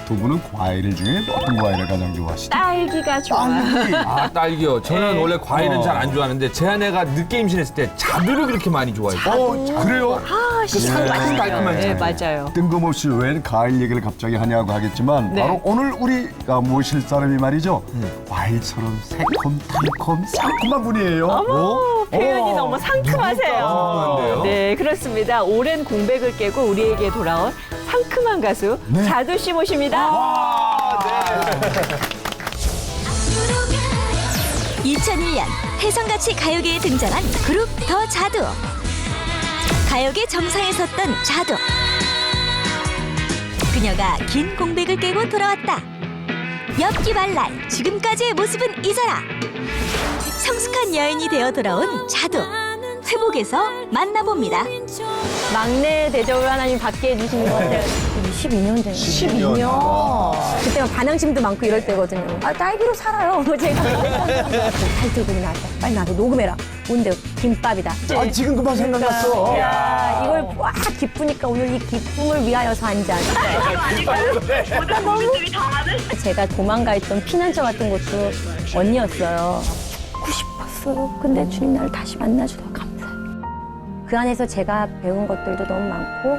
두 분은 과일 중에 어떤 과일을 가장 좋아하시죠? 딸기가 좋아. 아, 딸기요. 저는 네. 원래 과일은 잘 안 좋아하는데 제 아내가 늦게 임신했을 때 자두를 그렇게 많이 좋아해요. 그래요? 그 상큼 깔끔한 네, 자두. 맞아요. 뜬금없이 왜 과일 얘기를 갑자기 하냐고 하겠지만 네. 바로 오늘 우리가 모실 사람이 말이죠. 과일처럼 새콤, 달콤, 상큼한 분이에요. 표현이 너무 상큼하세요. 상큼한데요? 네, 그렇습니다. 오랜 공백을 깨고 우리에게 돌아온 상큼한 가수 자두 씨 모십니다. 2001년 혜성같이 가요계에 등장한 그룹 더 자두. 가요계 정상에 섰던 자두. 그녀가 긴 공백을 깨고 돌아왔다. 엽기발랄 지금까지의 모습은 잊어라. 성숙한 여인이 되어 돌아온 자두. 회복에서 만나봅니다. 막내 대접을 하나님 받게 해주시는 것 같아요. 12년 됐네. 12년. 그때가 반항심도 많고 이럴 때거든요. 아, 딸기로 살아요. 제가. 타이틀곡이 나왔다. 빨리 나도 녹음해라. 뭔데? 김밥이다. 아, 지금 그만 생각났어. 야, 이걸 와 기쁘니까 오늘 이 기쁨을 위하여서 한 잔. 나 너무 제가 도망가 있던 피난처 같은 것도 언니였어요. 죽고 싶었어요. 근데 주님 나를 다시 만나줘서 감사해요. 그 안에서 제가 배운 것들도 너무 많고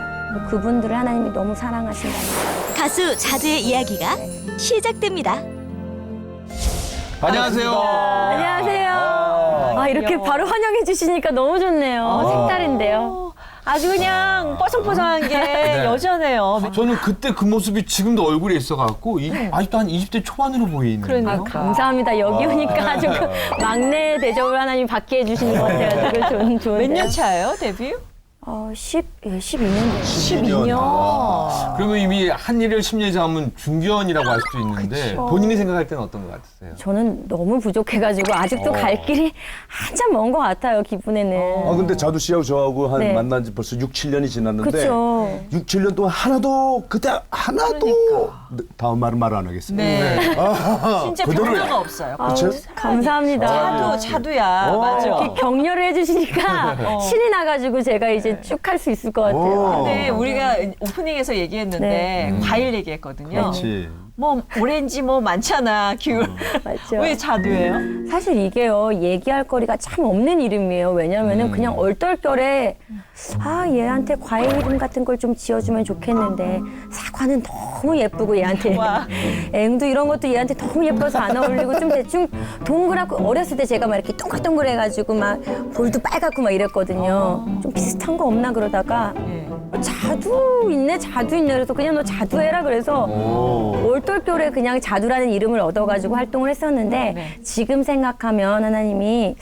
그분들을 하나님이 너무 사랑하신다는 거. 가수 자두의 이야기가 시작됩니다. 안녕하세요. 안녕하세요. 아, 이렇게 귀여워. 바로 환영해 주시니까 너무 좋네요. 색다른데요. 아주 그냥 뽀송뽀송한 게 여전해요. 저는 그때 그 모습이 지금도 얼굴에 있어갖고 아직도 한 20대 초반으로 보이는. 그러네요. 감사합니다. 여기 오니까 아주 그 막내 대접을 하나님 받게 해주시는 것 같아요. 되게 좋은데요. 몇 년 차예요, 데뷔? 12년 됐어요. 12년. 그러면 이미 한 일을 10년 이상 하면 중견이라고 할 수도 있는데 본인이 생각할 때는 어떤 것 같으세요? 저는 너무 부족해가지고 아직도 갈 길이 한참 먼 것 같아요, 기분에는. 아, 근데 자두 씨하고 저하고 네. 만난 지 벌써 6, 7년이 지났는데 그쵸. 6, 7년 동안 하나도 그때 하나도 그러니까. 다음 말은 말 안 하겠습니다. 네. 아, 진짜 그대로예요. 변화가 없어요. 그쵸? 감사합니다. 자두야. 맞아. 이렇게 격려를 해주시니까 신이 나가지고 제가 이제 쭉 할 수 있을 것 같아요. 근데 우리가 오프닝에서 얘기했는데 과일 얘기했거든요. 그렇지. 뭐 오렌지 뭐 많잖아, 귤. 맞죠. 왜 자두예요? 사실 이게요, 얘기할 거리가 참 없는 이름이에요. 왜냐면은 그냥 얼떨결에, 아, 얘한테 과일 이름 같은 걸 좀 지어주면 좋겠는데, 사과는 너무 예쁘고 얘한테. 와. 앵두 이런 것도 얘한테 너무 예뻐서 안 어울리고 좀 대충 동그랗고, 어렸을 때 제가 막 이렇게 동글동글해가지고 막 볼도 빨갛고 막 이랬거든요. 좀 비슷한 거 없나 그러다가, 자두 있네 그래서 그냥 너 자두 해라 그래서 얼떨결에 그냥 자두라는 이름을 얻어가지고 활동을 했었는데 지금 생각하면 하나님이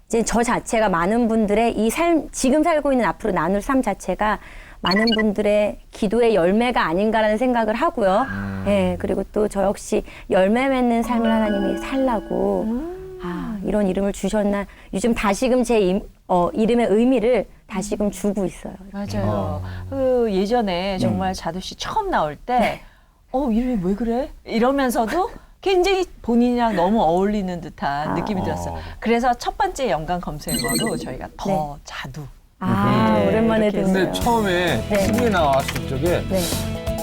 이제 저 자체가 많은 분들의 이 삶, 지금 살고 있는 앞으로 나눌 삶 자체가 많은 분들의 기도의 열매가 아닌가라는 생각을 하고요. 예, 그리고 또 저 역시 열매 맺는 삶을 하나님이 살라고 아, 이런 이름을 주셨나. 요즘 다시금 제 이름의 의미를 다시금 주고 있어요. 맞아요. 그 예전에 정말 자두 씨 처음 나올 때, 이름이 왜 그래? 이러면서도 굉장히 본인이랑 너무 어울리는 듯한 느낌이 들었어요. 그래서 첫 번째 연관 검색어로 저희가 더 자두. 아, 네, 오랜만에 이렇게 듣네요. 근데 처음에 네. TV에 나왔을 적에 네.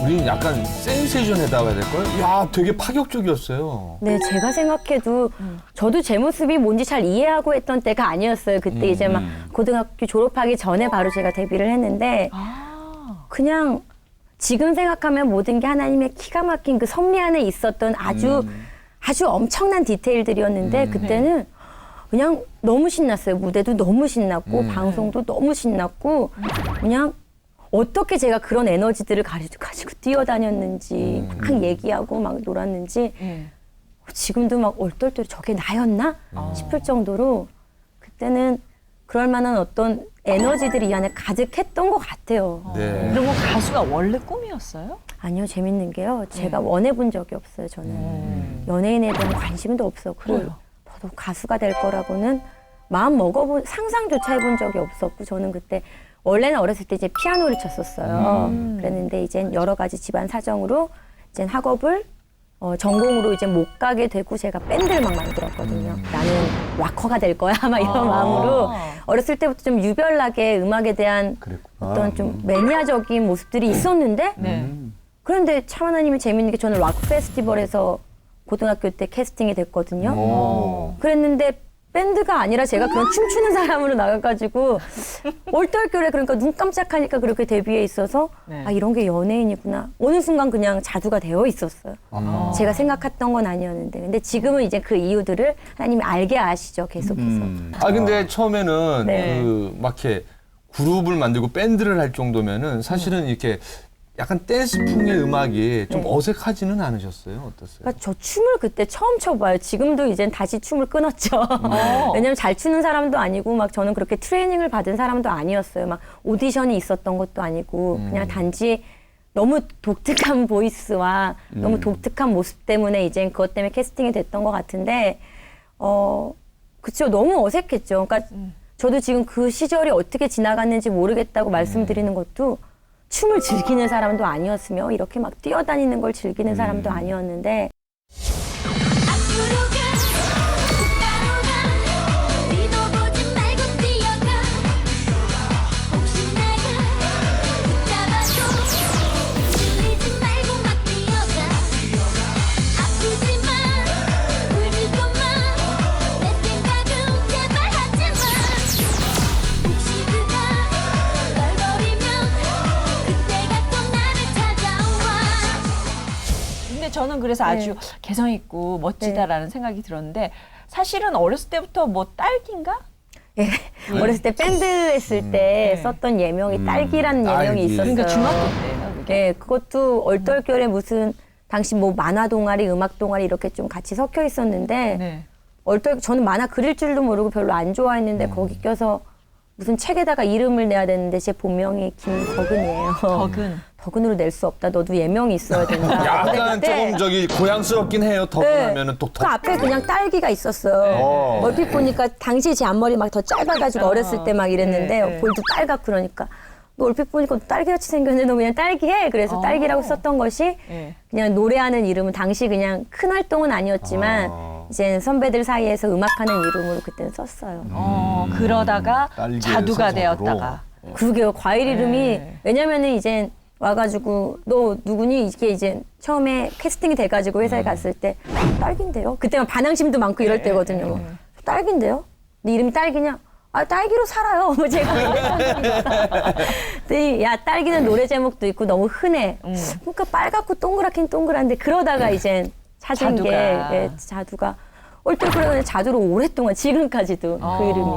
우리는 약간 센세이션에다가 해야 될걸? 야, 되게 파격적이었어요. 네, 제가 생각해도 저도 제 모습이 뭔지 잘 이해하고 했던 때가 아니었어요. 그때 이제 막 고등학교 졸업하기 전에 바로 제가 데뷔를 했는데 그냥 지금 생각하면 모든 게 하나님의 기가 막힌 그 섭리 안에 있었던 아주 엄청난 디테일들이었는데 그때는 그냥 너무 신났어요. 무대도 너무 신났고 방송도 너무 신났고 그냥 어떻게 제가 그런 에너지들을 가지고 뛰어다녔는지 막 얘기하고 막 놀았는지 지금도 막 얼떨떨 저게 나였나 싶을 정도로 그때는 그럴 만한 어떤 에너지들이 이 안에 가득했던 것 같아요. 네. 그러면 가수가 원래 꿈이었어요? 아니요, 재밌는 게요. 제가 원해본 적이 없어요, 저는. 연예인에 대한 관심도 없었고 저도 가수가 될 거라고는 상상조차 해본 적이 없었고 저는 그때 원래는 어렸을 때 이제 피아노를 쳤었어요. 그랬는데 이제 여러 가지 집안 사정으로 이제 학업을 전공으로 이제 못 가게 되고 제가 밴드를 막 만들었거든요. 나는 락커가 될 거야 막 이런 마음으로 어렸을 때부터 좀 유별나게 음악에 대한 어떤 좀 매니아적인 모습들이 있었는데 그런데 참 하나님이 재밌는 게 저는 락 페스티벌에서 고등학교 때 캐스팅이 됐거든요. 오. 그랬는데 밴드가 아니라 제가 그냥 춤추는 사람으로 나가가지고 얼떨결에 그러니까 눈 깜짝하니까 그렇게 데뷔해 있어서 네. 아 이런 게 연예인이구나. 어느 순간 그냥 자두가 되어 있었어요. 제가 생각했던 건 아니었는데 근데 지금은 이제 그 이유들을 하나님이 알게 아시죠 계속해서. 아 근데 처음에는 네. 그 막 이렇게 그룹을 만들고 밴드를 할 정도면은 사실은 이렇게 약간 댄스풍의 음악이 좀 네. 어색하지는 않으셨어요? 어떠세요? 그러니까 저 춤을 그때 처음 춰봐요. 지금도 이젠 다시 춤을 끊었죠. 왜냐면 잘 추는 사람도 아니고 막 저는 그렇게 트레이닝을 받은 사람도 아니었어요. 막 오디션이 있었던 것도 아니고 그냥 단지 너무 독특한 보이스와 너무 독특한 모습 때문에 이젠 그것 때문에 캐스팅이 됐던 것 같은데 그쵸. 너무 어색했죠. 그러니까 저도 지금 그 시절이 어떻게 지나갔는지 모르겠다고 말씀드리는 것도 춤을 즐기는 사람도 아니었으며 이렇게 막 뛰어다니는 걸 즐기는 사람도 아니었는데 앞으로 가 따로 가 뒤돌아보지 말고 뛰어가 혹시 내가 붙잡아도 밀리지 말고 막 뛰어가 아프지 마 울지도 마내 생각은 제발 하지 마 혹시 그가 널 버리면 그때가 또 나를 찾아와 근데 저는 그래서 아주 개성 있고 멋지다라는 생각이 들었는데 사실은 어렸을 때부터 뭐 딸기인가? 예. 어렸을 때 밴드 했을 때 썼던 예명이 딸기라는 예명이 딸기. 있었어요. 그러니까 중학교 때예요. 그게. 예, 그것도 얼떨결에 무슨 당시 뭐 만화 동아리, 음악 동아리 이렇게 좀 같이 섞여 있었는데 네. 저는 만화 그릴 줄도 모르고 별로 안 좋아했는데 거기 껴서 무슨 책에다가 이름을 내야 되는데 제 본명이 김덕은이에요. 덕은으로 낼 수 없다. 너도 예명이 있어야 된다. 약간 근데 조금 저기 고향스럽긴 해요. 덕분 하면은 또 그 앞에 그냥 딸기가 있었어요. 얼핏 보니까 당시 제 앞머리 막 더 짧아가지고 어렸을 때 막 이랬는데 볼도 빨갛고 그러니까 너 얼핏 보니까 너 딸기같이 생겼는데 너 그냥 딸기해. 그래서 딸기라고 썼던 것이 네. 그냥 노래하는 이름은 당시 그냥 큰 활동은 아니었지만 이제 선배들 사이에서 음악하는 이름으로 그때는 썼어요. 그러다가 딸기의 자두가 서적으로. 되었다가 그러게요. 과일 이름이 왜냐면은 이제 와가지고 너 누구니 이게 이제 처음에 캐스팅이 돼가지고 회사에 갔을 때 딸기인데요. 그때만 반항심도 많고 이럴 때거든요. 딸기인데요? 네 이름이 딸기냐? 아 딸기로 살아요. 뭐 제가 근데 야 딸기는 노래 제목도 있고 너무 흔해. 그러니까 빨갛고 동그랗긴 동그란데 그러다가 이제 찾은 자두가. 게 예, 자두가 얼떨결에 자두로 오랫동안 지금까지도 그 이름이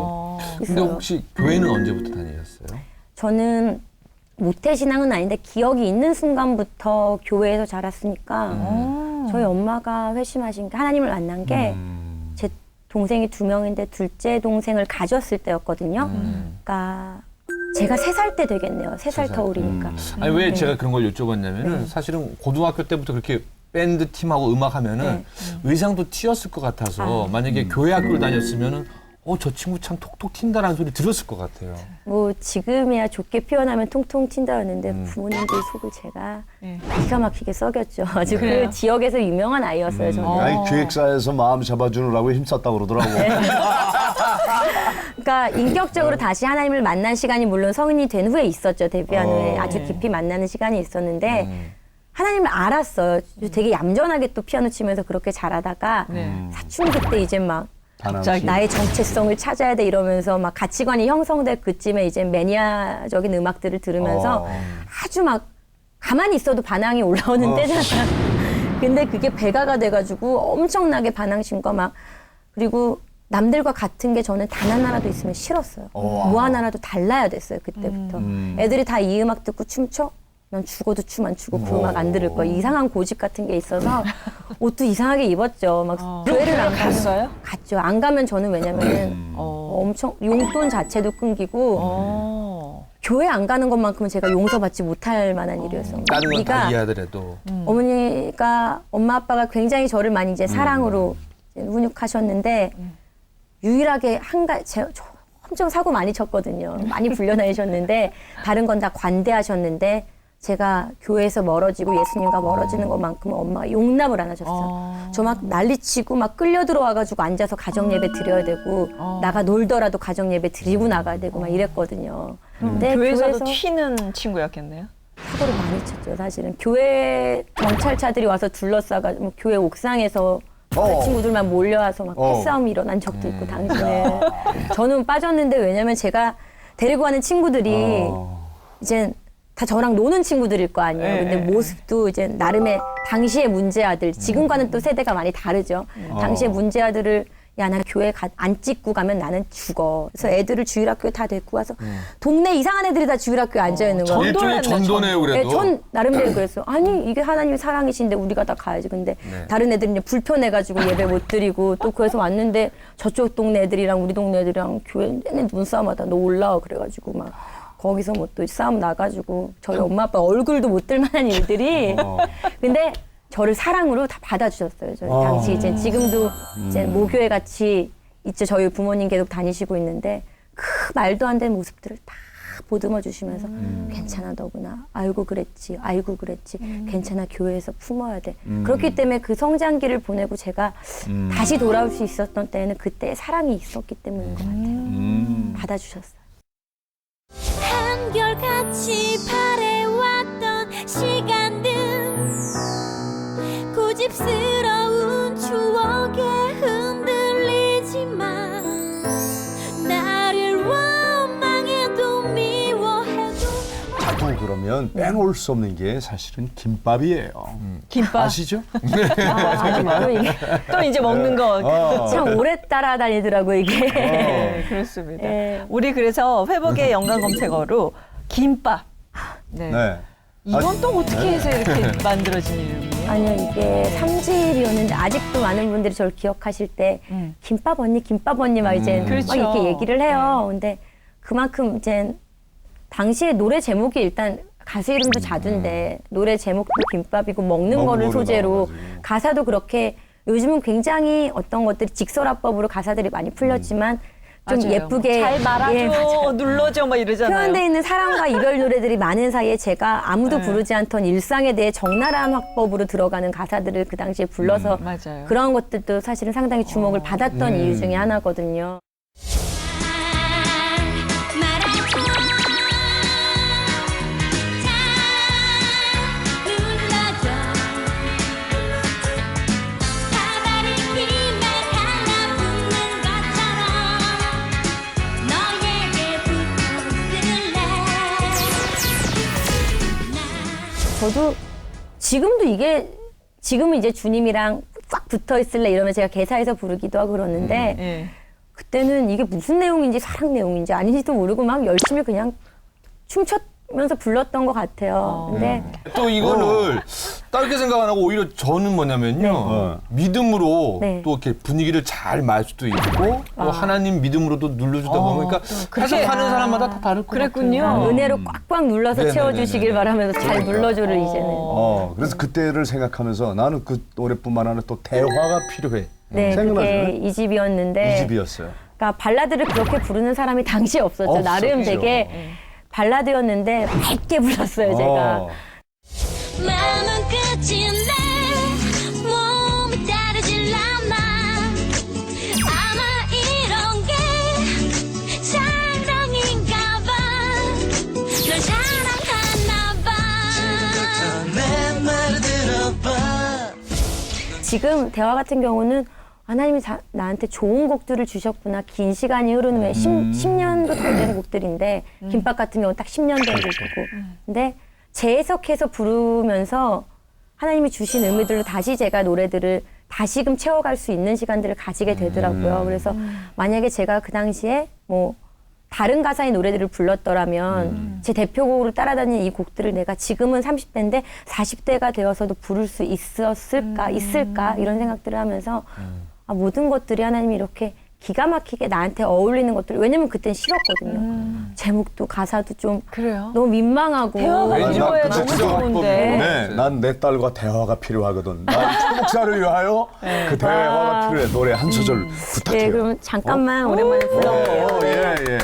근데 있어요. 혹시 교회는 언제부터 다니셨어요? 저는 모태신앙은 아닌데 기억이 있는 순간부터 교회에서 자랐으니까 저희 엄마가 회심하신 게 하나님을 만난 게 제 동생이 2명인데 둘째 동생을 가졌을 때였거든요. 그러니까 제가 3살 때 되겠네요. 3살 터울이니까. 아니 왜 제가 그런 걸 여쭤봤냐면은 사실은 고등학교 때부터 그렇게 밴드 팀하고 음악하면은 의상도 튀었을 것 같아서 만약에 교회 학교를 다녔으면은 저 친구 참 톡톡 튄다라는 소리 들었을 것 같아요. 뭐 지금이야 좋게 표현하면 통통 튄다였는데 부모님들 속을 제가 기가 막히게 썩였죠. 아주 그 지역에서 유명한 아이였어요. 저는. 아니 기획사에서 마음 잡아주느라고 힘썼다고 그러더라고. 그러니까 인격적으로 다시 하나님을 만난 시간이 물론 성인이 된 후에 있었죠. 데뷔한 후에 아주 깊이 만나는 시간이 있었는데 하나님을 알았어요. 되게 얌전하게 또 피아노 치면서 그렇게 잘하다가 사춘기 때 이제 막 갑자기. 나의 정체성을 찾아야 돼 이러면서 막 가치관이 형성될 그쯤에 이제 매니아적인 음악들을 들으면서 아주 막 가만히 있어도 반항이 올라오는 때잖아요. 근데 그게 배가가 돼가지고 엄청나게 반항심과 막 그리고 남들과 같은 게 저는 단 하나라도 있으면 싫었어요. 뭐 하나라도 달라야 됐어요 그때부터. 애들이 다 이 음악 듣고 춤춰? 난 죽어도 춤 안 추고 그 음악 안 들을 거야. 이상한 고집 같은 게 있어서 옷도 이상하게 입었죠. 막 교회를 안 갔어요? 갔죠. 안 가면 저는 왜냐면은 엄청 용돈 자체도 끊기고 교회 안 가는 것만큼은 제가 용서받지 못할 만한 일이었어요. 다른 건 다 네가 이해하더라도. 어머니가 엄마 아빠가 굉장히 저를 많이 이제 사랑으로 이제 훈육하셨는데 유일하게 저 엄청 사고 많이 쳤거든요. 많이 불려다니셨는데 다른 건 다 관대하셨는데 제가 교회에서 멀어지고 예수님과 멀어지는 것만큼은 엄마가 용납을 안 하셨어요. 저 막 난리치고 막 끌려 들어와가지고 앉아서 가정 예배 드려야 되고 나가 놀더라도 가정 예배 드리고 나가야 되고 막 이랬거든요. 근데 교회에서도 튀는 친구였겠네요. 사고를 많이 쳤죠. 사실은 교회 경찰차들이 와서 둘러싸가지고 뭐 교회 옥상에서 친구들만 몰려와서 막 패싸움이 일어난 적도 있고 당시에 저는 빠졌는데 왜냐면 제가 데리고 가는 친구들이 이제 다 저랑 노는 친구들일 거 아니에요. 근데 모습도 이제 나름의 당시의 문제아들, 지금과는 또 세대가 많이 다르죠. 당시의 문제아들을 야, 나 교회 안 찍고 가면 나는 죽어. 그래서 애들을 주일학교에 다 데리고 와서 동네 이상한 애들이 다 주일학교에 앉아 있는 거예요. 일종의 전도네요, 그래도. 네, 전 나름대로 그랬어요. 아니 이게 하나님의 사랑이신데 우리가 다 가야지. 근데 다른 애들은 이제 불편해가지고 예배 못 드리고 또 그래서 왔는데 저쪽 동네 애들이랑 우리 동네 애들이랑 교회 내내 눈싸움하다 너 올라와 그래가지고 막 거기서 뭐 또 싸움 나가지고 저희 엄마 아빠 얼굴도 못 들만한 일들이 근데 저를 사랑으로 다 받아주셨어요. 저희 당시 이제 지금도 이제 모교회 같이 있죠. 저희 부모님 계속 다니시고 있는데 그 말도 안 되는 모습들을 다 보듬어 주시면서 괜찮아 너구나. 아이고 그랬지. 괜찮아 교회에서 품어야 돼. 그렇기 때문에 그 성장기를 보내고 제가 다시 돌아올 수 있었던 때에는 그때의 사랑이 있었기 때문인 것 같아요. 받아주셨어요. 한결같이 바래왔던 시간들 고집스러운 추억에 흔들리지만 나를 원망해도 미워해도 자두 그러면 빼놓을 수 없는 게 사실은 김밥이에요. 김밥. 아시죠? 아직도 이게 또 이제 먹는 거. 참 오래 따라다니더라고 이게. 네, 그렇습니다. 네. 우리 그래서 회복의 연관 검색어로 김밥. 네. 네. 이건 또 어떻게 해서 이렇게 만들어진 이름이에요? 아니요, 이게 3집이었는데 아직도 많은 분들이 저를 기억하실 때 김밥 언니 막 이제 그렇죠. 막 이렇게 얘기를 해요. 근데 그만큼 이제 당시에 노래 제목이 일단 가수 이름도 자두인데 노래 제목도 김밥이고 먹는 거를 소재로 가사도 그렇게 요즘은 굉장히 어떤 것들이 직설화법으로 가사들이 많이 풀렸지만 좀 맞아요. 예쁘게 잘 말아줘, 예, 맞아요. 눌러줘 막 이러잖아요. 표현되어 있는 사랑과 이별 노래들이 많은 사이에 제가 아무도 부르지 않던 일상에 대해 적나라한 화법으로 들어가는 가사들을 그 당시에 불러서 맞아요. 그런 것들도 사실은 상당히 주목을 받았던 이유 중에 하나거든요. 저도 지금도 지금은 이제 주님이랑 꽉 붙어 있을래 이러면 제가 개사해서 부르기도 하고 그러는데 예. 그때는 이게 무슨 내용인지 사랑 내용인지 아닌지도 모르고 막 열심히 그냥 춤췄면서 불렀던 것 같아요. 근데 또 이거를 다르게 생각 안 하고 오히려 저는 뭐냐면요. 믿음으로 네. 또 이렇게 분위기를 잘 말 수도 있고 또 하나님 믿음으로도 눌러주다 보면 그러니까 해석하는 사람마다 다 다를 것 그랬군요. 같아요. 은혜로 꽉꽉 눌러서 네네네네. 채워주시길 바라면서 잘 눌러줘를 이제는. 그래서 그때를 생각하면서 나는 그 노래뿐만 아니라 또 대화가 필요해. 네, 그게 생각나죠? 이 집이었는데. 이 집이었어요. 그러니까 발라드를 그렇게 부르는 사람이 당시에 없었죠. 나름 없었죠. 되게 발라드였는데 맑게 불렀어요, 제가. 마음은 끝이 내 몸이 따르질 않아 아마 이런 게 사랑인가 봐널 사랑하나 봐 지금 대화 같은 경우는 하나님이 나한테 좋은 곡들을 주셨구나. 긴 시간이 흐른 후에 10년도 더 된 곡들인데 김밥 같은 경우는 딱 10년 된 곡이고 근데 재해석해서 부르면서 하나님이 주신 의미들로 다시 제가 노래들을 다시금 채워갈 수 있는 시간들을 가지게 되더라고요. 그래서 만약에 제가 그 당시에 뭐 다른 가사의 노래들을 불렀더라면 제 대표곡으로 따라다니는 이 곡들을 내가 지금은 30대인데 40대가 되어서도 부를 수 있을까 이런 생각들을 하면서 아, 모든 것들이 하나님이 이렇게 기가 막히게 나한테 어울리는 것들 왜냐면 그땐 싫었거든요. 제목도 가사도 좀 그래요? 너무 민망하고 대화가 난 필요해 그때 너무 진짜 좋은데. 네, 난 내 딸과 대화가 필요하거든. 난 초목사를 위하여 그 대화가 필요해. 노래 한 소절 부탁해요. 네, 그럼 잠깐만 오랜만에 불러볼게요. 예.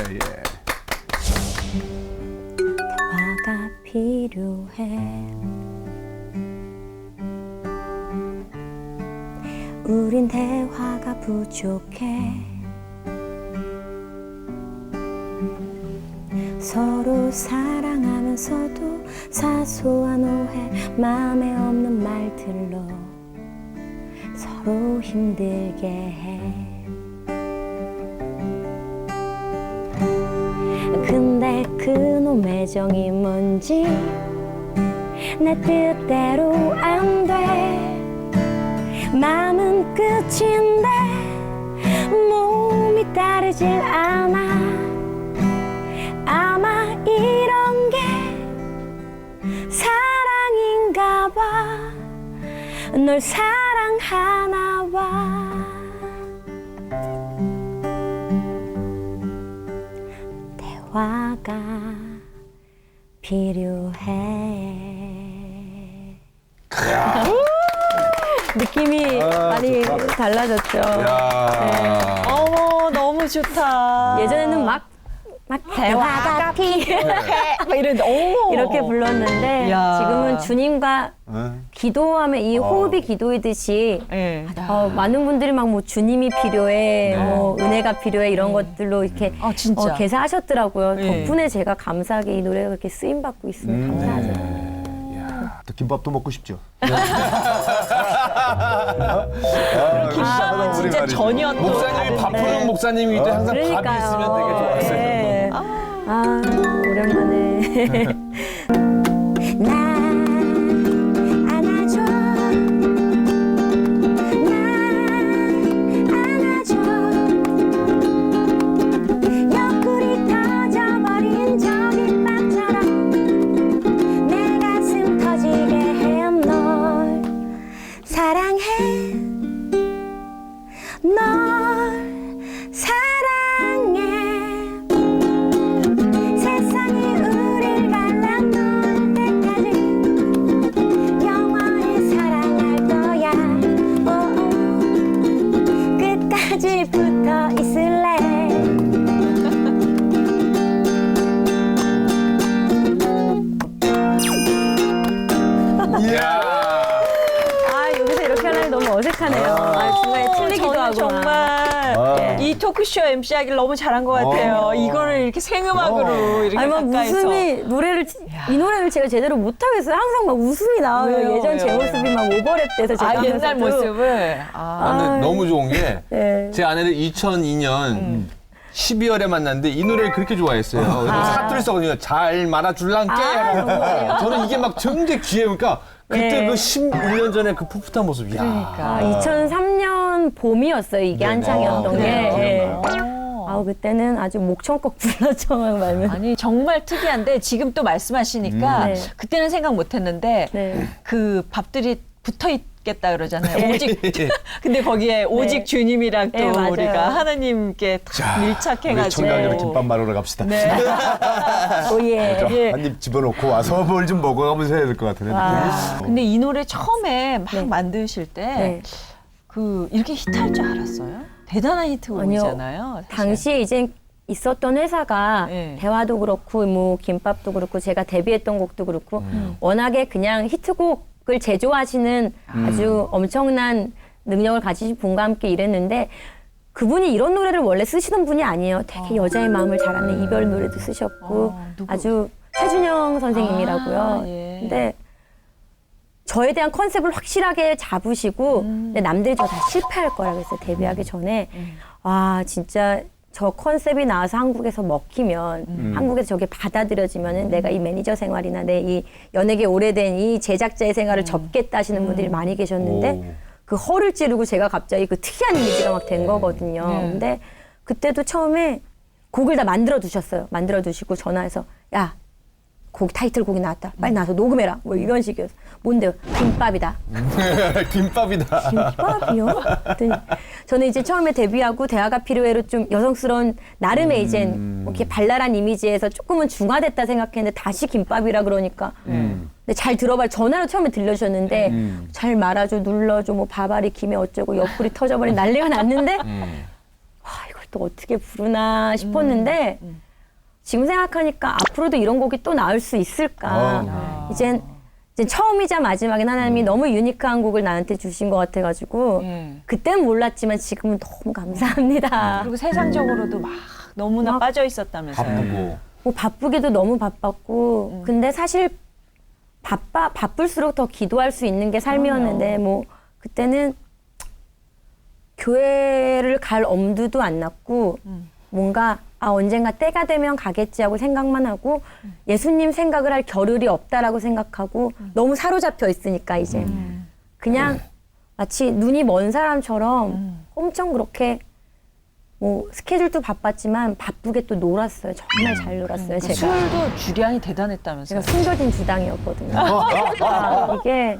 대화가 필요해 우린 대화가 부족해 서로 사랑하면 하면서도 사소한 오해 마음에 없는 말들로 서로 힘들게 해. 근데 그놈의 정이 뭔지 내 뜻대로 안 돼. 마음은 끝인데 몸이 따르질 않아. 아마 이런 게 사랑인가 봐. 널 사랑하나 봐. 대화가 필요해. 느낌이 많이 달라졌죠. 야. 어머 너무 좋다. 예전에는 막 대화가 필요해 막 이랬는데 어머 이렇게 불렀는데 야. 지금은 주님과 기도하면 이 호흡이 기도이듯이 예. 많은 분들이 막 뭐 주님이 필요해, 뭐 은혜가 필요해 이런 것들로 이렇게 진짜. 개사하셨더라고요. 네. 덕분에 제가 감사하게 이 노래가 그렇게 쓰임 받고 있으면 감사하죠. 또 김밥도 먹고 싶죠. 김밥은 진짜 전혀 또 목사님이 바쁘는 목사님이기 때문에 항상 밥이 그러니까요. 있으면 되게 좋았어요. 네. 오랜만에. 나 안아줘. 나 안아줘. 옆구리 터져버린 저기 밤처럼 내 가슴 터지게 해. 널 사랑해. 널 사랑해. 세상이 우릴 갈라놓을 때까지 영원히 사랑할 거야. 끝까지 붙어 있을래. 여기서 이렇게 하려니 너무 어색하네요. 중간에 틀리기도 저는 하고. 정말 이 토크쇼 MC 하기를 너무 잘한 것 같아요. 이거를 이렇게 생음악으로 이렇게 아니 막 가까이서. 웃음이 이 노래를 제가 제대로 못 하겠어요. 항상 막 웃음이 나와요. 왜요? 예전 제 왜요? 모습이 막 오버랩돼서 제가 옛날 하면서도. 모습을. 근데 너무 좋은 게 제 네. 아내를 2002년 12월에 만났는데 이 노래를 그렇게 좋아했어요. 그래서 사투리 써거든요. 잘 말아줄란께. 너무 저는 이게 막 정말 귀여우니까 그때 네. 그 11년 전에 그 풋풋한 모습. 야. 2003년 봄이었어요. 이게 한창이었던 게. 그래요? 예. 그때는 아주 목청껏 불렀죠. 말면. 아니 정말 특이한데 지금 또 말씀하시니까 네. 그때는 생각 못했는데 네. 그 밥들이 붙어 있겠다 그러잖아요. 오직 근데 거기에 오직 주님이랑 또 네, 맞아요. 우리가 하나님께 딱 우리 밀착해가지고 청량리로 김밥 말으러 갑시다. 네. 오예. 예. 한 입 집어넣고 와서 뭘 좀 먹어가면서 해야 될 것 같은데. 근데 이 노래 처음에 막 네. 만드실 때 네. 그 이렇게 히트할 줄 알았어요? 대단한 히트곡이잖아요. 사실. 당시에 이제 있었던 회사가 네. 대화도 그렇고 뭐 김밥도 그렇고 제가 데뷔했던 곡도 그렇고 워낙에 그냥 히트곡을 제조하시는 아주 엄청난 능력을 가지신 분과 함께 일했는데 그분이 이런 노래를 원래 쓰시던 분이 아니에요. 되게 여자의 마음을 잘 아는 이별 노래도 쓰셨고 누구? 아주 최준영 선생님이라고요. 예. 근데 저에 대한 컨셉을 확실하게 잡으시고 근데 남들이 저 다 실패할 거라 그랬어요. 데뷔하기 전에. 와 진짜 저 컨셉이 나와서 한국에서 먹히면 한국에서 저게 받아들여지면은 내가 이 매니저 생활이나 내 이 연예계 오래된 이 제작자의 생활을 접겠다 하시는 분들이 많이 계셨는데 그 허를 찌르고 제가 갑자기 그 특이한 이미지가 막 된 거거든요. 근데 그때도 처음에 곡을 다 만들어 두셨어요. 만들어 두시고 전화해서 야 곡 타이틀곡이 나왔다. 빨리 나와서 녹음해라. 뭐 이런 식이었어. 뭔데요? 김밥이다. 김밥이다. 김밥이요? 그랬더니 저는 이제 처음에 데뷔하고 대화가 필요해로 좀 여성스러운 나름의 이제 뭐 이렇게 발랄한 이미지에서 조금은 중화됐다 생각했는데 다시 김밥이라 그러니까 근데 잘 들어봐 전화로 처음에 들려주셨는데 잘 말아줘 눌러줘 뭐 밥알이 김에 어쩌고 옆구리 터져버린 난리가 났는데 와 이걸 또 어떻게 부르나 싶었는데 지금 생각하니까 앞으로도 이런 곡이 또 나올 수 있을까 이젠 처음이자 마지막인 하나님이 너무 유니크한 곡을 나한테 주신 것 같아가지고 그때는 몰랐지만 지금은 너무 감사합니다. 그리고 세상적으로도 막 너무나 빠져 있었다면서요. 바쁘고. 뭐 바쁘기도 너무 바빴고 근데 사실 바쁠수록 더 기도할 수 있는 게 삶이었는데 뭐 그때는 교회를 갈 엄두도 안 났고 뭔가 언젠가 때가 되면 가겠지 하고 생각만 하고 예수님 생각을 할 겨를이 없다라고 생각하고 너무 사로잡혀 있으니까 이제 그냥 마치 눈이 먼 사람처럼 엄청 그렇게 뭐 스케줄도 바빴지만 바쁘게 또 놀았어요. 정말 잘 놀았어요. 제가. 술도 주량이 대단했다면서요. 제가 숨겨진 주당이었거든요. 이게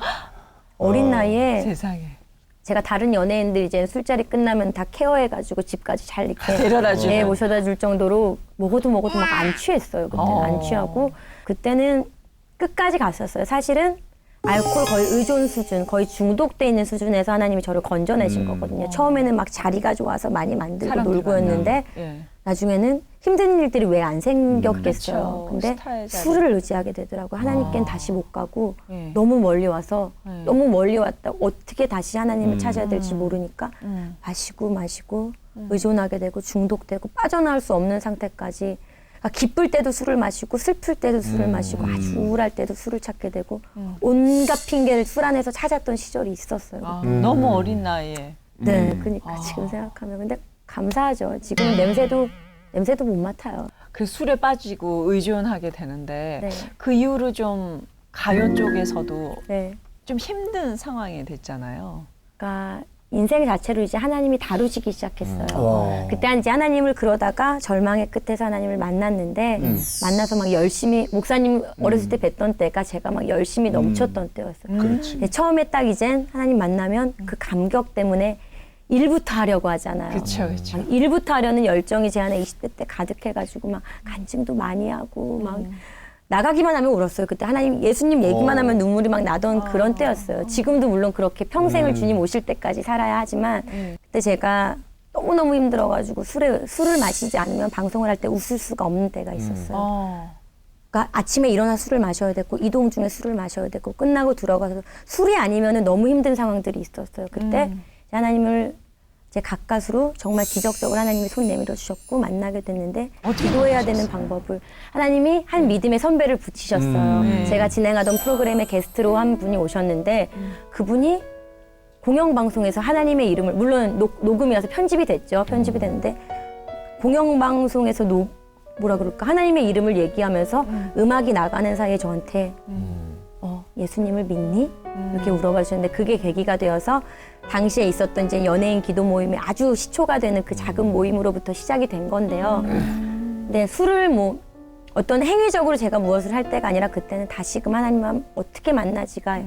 어린 나이에 세상에. 제가 다른 연예인들 이제 술자리 끝나면 다 케어해가지고 집까지 잘 이렇게 데려다 주고. 예, 모셔다 줄 정도로 먹어도 막 안 취했어요. 그때는 안 취하고 그때는 끝까지 갔었어요. 사실은 알코올 거의 의존 수준, 거의 중독돼 있는 수준에서 하나님이 저를 건져내신 거거든요. 처음에는 막 자리가 좋아서 많이 만들고 사람들 놀고였는데 예. 나중에는 힘든 일들이 왜 안 생겼겠어요. 그렇죠. 근데 스타의 자리. 술을 의지하게 되더라고요. 하나님께는 다시 못 가고 예. 너무 멀리 와서 예. 너무 멀리 왔다 어떻게 다시 하나님을 찾아야 될지 모르니까 음. 마시고 의존하게 되고 중독되고 빠져나올 수 없는 상태까지 그러니까 기쁠 때도 술을 마시고 슬플 때도 술을 마시고 아주 우울할 때도 술을 찾게 되고 온갖 핑계를 술 안에서 찾았던 시절이 있었어요. 아, 너무 어린 나이에. 네, 그러니까 지금 생각하면 근데 감사하죠. 지금 냄새도 못 맡아요. 그 술에 빠지고 의존하게 되는데 네. 그 이후로 좀 가요 쪽에서도 네. 좀 힘든 상황이 됐잖아요. 그러니까 인생 자체로 이제 하나님이 다루시기 시작했어요. 그때 이제 하나님을 그러다가 절망의 끝에서 하나님을 만났는데 만나서 막 열심히 목사님 어렸을 때 뵀던 때가 제가 막 열심히 넘쳤던 때였어요. 그렇지. 근데 처음에 딱 이젠 하나님 만나면 그 감격 때문에 일부터 하려고 하잖아요. 그렇죠, 그렇죠. 막 일부터 하려는 열정이 제 안에 20대 때 가득해가지고 막 간증도 많이 하고 막 나가기만 하면 울었어요. 그때 하나님 예수님 얘기만 하면 눈물이 막 나던 그런 때였어요. 지금도 물론 그렇게 평생을 주님 오실 때까지 살아야 하지만 그때 제가 너무너무 힘들어가지고 술을 마시지 않으면 방송을 할 때 웃을 수가 없는 때가 있었어요. 그러니까 아침에 일어나 술을 마셔야 되고 이동 중에 술을 마셔야 되고 끝나고 들어가서 술이 아니면은 너무 힘든 상황들이 있었어요. 그때 하나님을 제 가까스로 정말 기적적으로 하나님이 손 내밀어 주셨고 만나게 됐는데 기도해야 되는 방법을 하나님이 한 믿음의 선배를 붙이셨어요. 제가 진행하던 프로그램에 게스트로 한 분이 오셨는데 그분이 공영방송에서 하나님의 이름을 물론 녹음이어서 편집이 됐죠. 편집이 됐는데 공영방송에서 뭐라 그럴까 하나님의 이름을 얘기하면서 음악이 나가는 사이에 저한테 예수님을 믿니? 이렇게 물어봐 주셨는데 그게 계기가 되어서 당시에 있었던 이제 연예인 기도 모임이 아주 시초가 되는 그 작은 모임으로부터 시작이 된 건데요. 근데 술을 뭐 어떤 행위적으로 제가 무엇을 할 때가 아니라 그때는 다시금 하나님만 어떻게 만나지가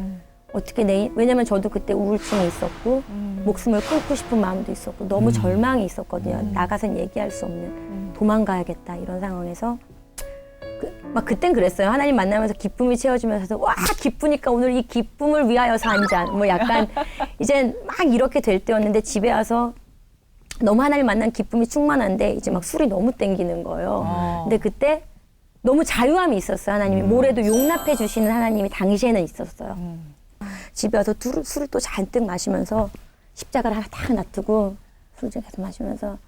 어떻게 왜냐면 저도 그때 우울증이 있었고 목숨을 끊고 싶은 마음도 있었고 너무 절망이 있었거든요. 나가선 얘기할 수 없는 도망가야겠다 이런 상황에서 막 그땐 그랬어요. 하나님 만나면서 기쁨이 채워지면서 와 기쁘니까 오늘 이 기쁨을 위하여서 한 잔 뭐 약간 이제 막 이렇게 될 때였는데 집에 와서 너무 하나님 만난 기쁨이 충만한데 이제 막 술이 너무 땡기는 거예요. 근데 그때 너무 자유함이 있었어요. 하나님이 뭐래도 용납해 주시는 하나님이 당시에는 있었어요. 집에 와서 술을 또 잔뜩 마시면서 십자가를 하나 딱 놔두고 술을 계속 마시면서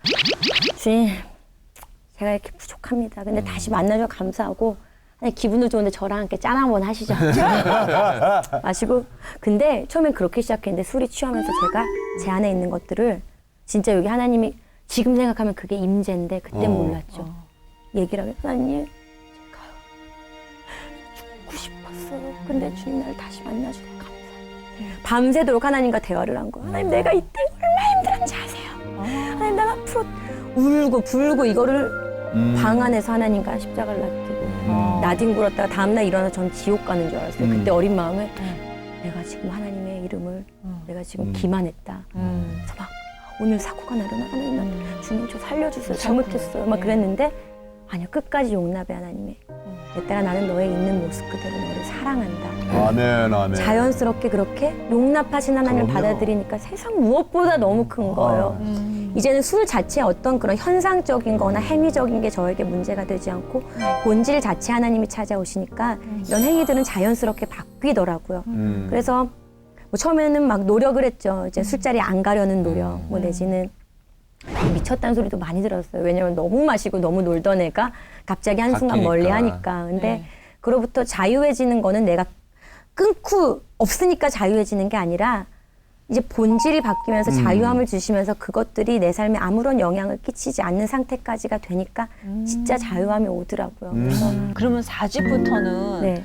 주님 제가 이렇게 부족합니다. 근데 다시 만나줘서 감사하고 기분도 좋은데 저랑 함께 짠 한번 하시죠. 마시고 근데 처음엔 그렇게 시작했는데 술이 취하면서 제가 제 안에 있는 것들을 진짜 여기 하나님이 지금 생각하면 그게 임재인데 그때 몰랐죠. 얘기를 하면 하나님 제가 죽고 싶었어요. 근데 주님 나를 다시 만나주셔서 감사해요. 밤새도록 하나님과 대화를 한 거예요. 하나님 내가 이때 얼마나 힘들었는지 아세요? 하나님 난 앞으로 울고 불고 이거를 방 안에서 하나님과 십자가를 놔두고 나뒹굴었다가 다음날 일어나서 전 지옥 가는 줄 알았어요. 그때 어린 마음에 내가 지금 하나님의 이름을 내가 지금 기만했다. 그래서 막 오늘 사고가 나려나 하나님 나 주님 저 살려주세요. 잘못했어요. 막 그랬는데 아니요 끝까지 용납해 하나님의 내 딸아 나는 너의 있는 모습 그대로 너를 사랑한다. 아멘, 아멘. 자연스럽게 그렇게 용납하신 하나님을 그럼요. 받아들이니까 세상 무엇보다 너무 큰 거예요. 이제는 술 자체에 어떤 그런 현상적인 거나 행위적인 게 저에게 문제가 되지 않고 본질 자체 하나님이 찾아오시니까 이런 행위들은 자연스럽게 바뀌더라고요. 그래서 뭐 처음에는 막 노력을 했죠. 이제 술자리 안 가려는 노력, 뭐 내지는 미쳤다는 소리도 많이 들었어요. 왜냐면 너무 마시고 너무 놀던 애가 갑자기 한순간 바뀌니까. 멀리 하니까. 근데 네. 그로부터 자유해지는 거는 내가 끊고 없으니까 자유해지는 게 아니라 이제 본질이 바뀌면서 자유함을 주시면서 그것들이 내 삶에 아무런 영향을 끼치지 않는 상태까지가 되니까 진짜 자유함이 오더라고요. 그래서 그러면 4집부터는 네.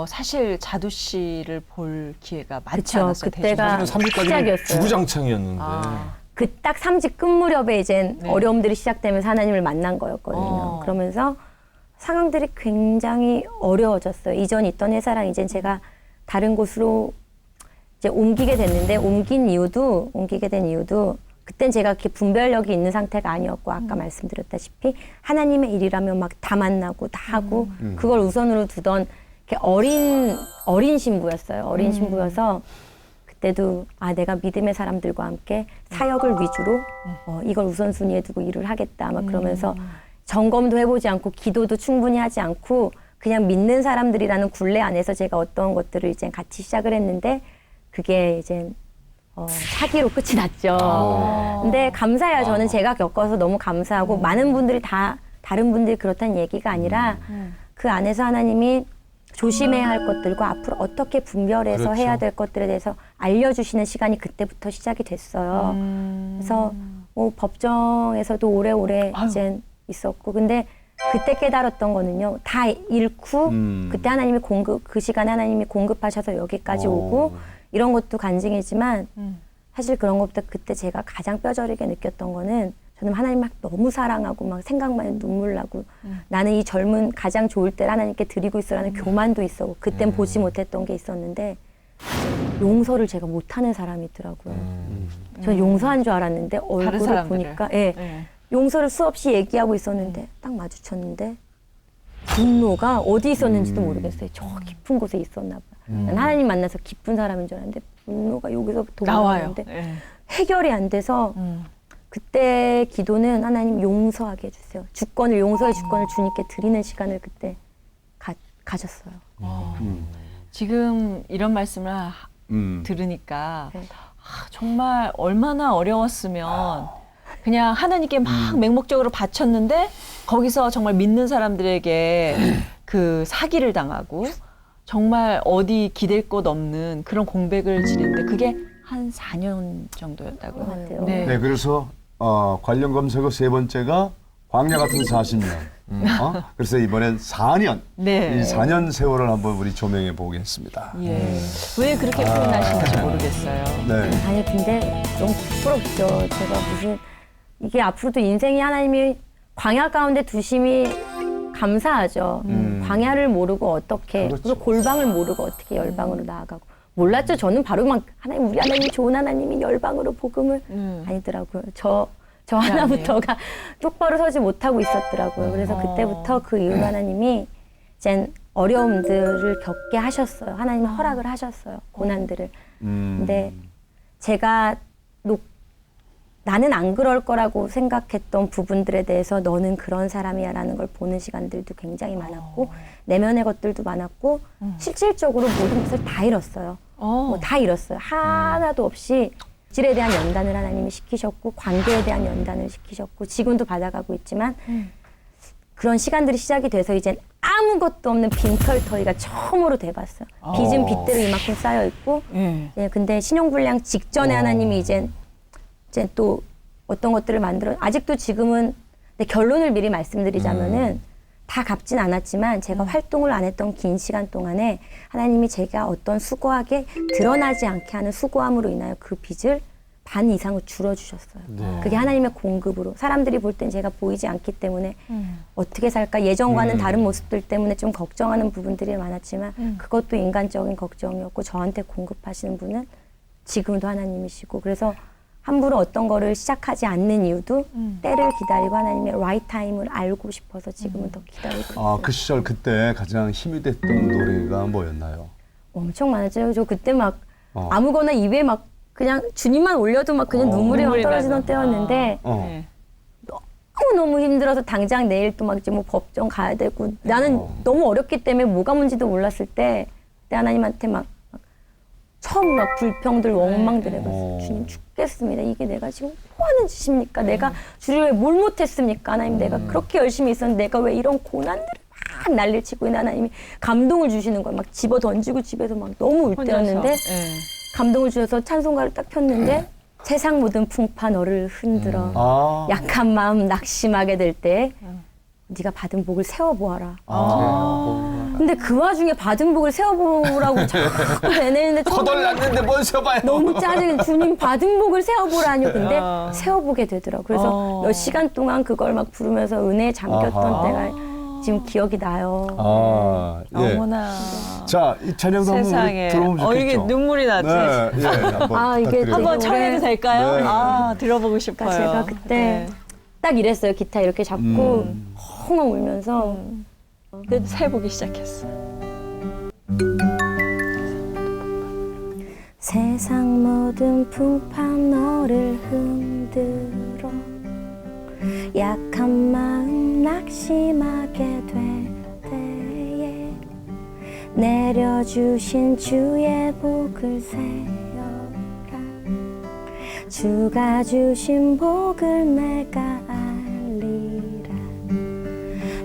사실 자두 씨를 볼 기회가 많지 그쵸. 않았어요. 그때가 대중적으로. 3집까지는 시작이었어요. 주구장창이었는데. 그 딱 3집 끝 무렵에 이제 네. 어려움들이 시작되면서 하나님을 만난 거였거든요. 그러면서 상황들이 굉장히 어려워졌어요. 이전 있던 회사랑 이제 제가 다른 곳으로 이제 옮기게 됐는데 옮기게 된 이유도 그땐 제가 이렇게 분별력이 있는 상태가 아니었고 아까 말씀드렸다시피 하나님의 일이라면 막 다 만나고 다 하고 그걸 우선으로 두던 이렇게 어린 신부였어요. 어린 신부여서 그때도 내가 믿음의 사람들과 함께 사역을 위주로 이걸 우선순위에 두고 일을 하겠다 막 그러면서 점검도 해보지 않고 기도도 충분히 하지 않고 그냥 믿는 사람들이라는 굴레 안에서 제가 어떤 것들을 이제 같이 시작을 했는데 그게 이제 사기로 끝이 났죠. 근데 감사해요. 저는 제가 겪어서 너무 감사하고 많은 분들이 다른 분들이 그렇다는 얘기가 아니라 그 안에서 하나님이 조심해야 할 것들과 앞으로 어떻게 분별해서 그렇죠. 해야 될 것들에 대해서 알려주시는 시간이 그때부터 시작이 됐어요. 그래서 뭐 법정에서도 오래오래 이제 있었고 근데 그때 깨달았던 거는요. 다 잃고 그때 하나님이 그 시간에 하나님이 공급하셔서 여기까지 오고 이런 것도 간증이지만 사실 그런 것보다 그때 제가 가장 뼈저리게 느꼈던 거는 저는 하나님 막 너무 사랑하고 막 생각만 해도 눈물 나고 나는 이 젊은 가장 좋을 때를 하나님께 드리고 있어라는 교만도 있었고 그땐 보지 못했던 게 있었는데 용서를 제가 못하는 사람이 있더라고요. 저는 용서한 줄 알았는데 얼굴을 사람들을. 보니까 용서를 수없이 얘기하고 있었는데 딱 마주쳤는데 분노가 어디 있었는지도 모르겠어요. 저 깊은 곳에 있었나 봐요. 난 하나님 만나서 기쁜 사람인 줄 알았는데 분노가 여기서 나와요. 도망가는데 해결이 안 돼서 그때 기도는 하나님 용서하게 해주세요. 주권을 주님께 드리는 시간을 그때 가졌어요. 지금 이런 말씀을 들으니까 정말 얼마나 어려웠으면 그냥 하나님께 막 맹목적으로 바쳤는데 거기서 정말 믿는 사람들에게 그 사기를 당하고 정말 어디 기댈 곳 없는 그런 공백을 지는데 그게 한 4년 정도였다고요. 같아요. 네, 그래서 관련 검색어 세 번째가 광야 같은 40년. 그래서 이번엔 4년. 네. 이 4년 세월을 한번 우리 조명해 보겠습니다. 예. 왜 그렇게 표현하시는지 모르겠어요. 네. 아니 근데 너무 부끄럽죠. 제가 무슨 이게 앞으로도 인생이 하나님이 광야 가운데 두심이 감사하죠. 광야를 모르고 어떻게 그렇죠. 그리고 골방을 모르고 어떻게 열방으로 나아가고 몰랐죠. 저는 바로 막 하나님 우리 하나님이 좋은 하나님이 열방으로 복음을 아니더라고요. 저 하나부터가 똑바로 서지 못하고 있었더라고요. 그래서 그때부터 그 이후로 하나님이 이제 어려움들을 겪게 하셨어요. 하나님이 허락을 하셨어요. 고난들을. 근데 제가 나는 안 그럴 거라고 생각했던 부분들에 대해서 너는 그런 사람이야 라는 걸 보는 시간들도 굉장히 많았고 내면의 것들도 많았고 실질적으로 모든 것을 다 잃었어요. 다 잃었어요. 하나도 없이 질에 대한 연단을 하나님이 시키셨고 관계에 대한 연단을 시키셨고 지금도 받아가고 있지만 그런 시간들이 시작이 돼서 이제 아무것도 없는 빈털터리가 처음으로 돼봤어요. 빚은 빚대로 이만큼 쌓여있고 근데 신용불량 직전에 하나님이 이제 또 어떤 것들을 만들어 아직도 지금은 결론을 미리 말씀드리자면은 다 갚진 않았지만 제가 활동을 안 했던 긴 시간 동안에 하나님이 제가 어떤 수고하게 드러나지 않게 하는 수고함으로 인하여 그 빚을 반 이상을 줄여주셨어요. 그게 하나님의 공급으로 사람들이 볼 땐 제가 보이지 않기 때문에 어떻게 살까 예전과는 다른 모습들 때문에 좀 걱정하는 부분들이 많았지만 그것도 인간적인 걱정이었고 저한테 공급하시는 분은 지금도 하나님이시고 그래서 함부로 어떤 거를 시작하지 않는 이유도 때를 기다리고 하나님의 right time을 알고 싶어서 지금은 더 기다리고 있어요. 그 시절 그때 가장 힘이 됐던 노래가 뭐였나요? 엄청 많았죠. 저 그때 막 아무거나 입에 막 그냥 주님만 올려도 막 그냥 눈물이 막 떨어지던 때였는데 너무 힘들어서 당장 내일 또 막 이제 뭐 법정 가야 되고 나는 너무 어렵기 때문에 뭐가 뭔지도 몰랐을 때 그때 하나님한테 막 처음 막 불평들 원망들 해봤어요. 주님 죽겠습니다. 이게 내가 지금 뭐 하는 짓입니까? 내가 주를 위해 뭘 못했습니까? 하나님 내가 그렇게 열심히 있었는데 내가 왜 이런 고난들을 막 난리를 치고 있나? 하나님이 감동을 주시는 거예요. 막 집어 던지고 집에서 막 너무 울 때였는데 감동을 주셔서 찬송가를 딱 폈는데 세상 모든 풍파 너를 흔들어 약한 마음 낙심하게 될 때 네가 받은 복을 세워보아라. 근데 그 와중에 받은 복을 세워보라고 자꾸 내내는데 거덜났는데 뭘 세워봐요. 너무 짜증이 주님 받은 복을 세워보라뇨. 근데 세워보게 되더라고. 그래서 몇 시간 동안 그걸 막 부르면서 은혜에 잠겼던 때가 지금 기억이 나요. 예. 어머나. 자, 이 찬양도 한번 세상에. 들어보면 좋겠죠. 이게 눈물이 나지. 네, 예, 한번 이게 부탁드려요. 한번 청해도 될까요? 네. 들어보고 싶어요. 제가 그때 딱 이랬어요. 기타 이렇게 잡고 헝헝 울면서 네. 세보기 시작했어. 세상 모든 풍파 너를 흔들어 약한 마음 낙심하게 될 때에 내려주신 주의 복을 세어라 주가 주신 복을 내가 알리라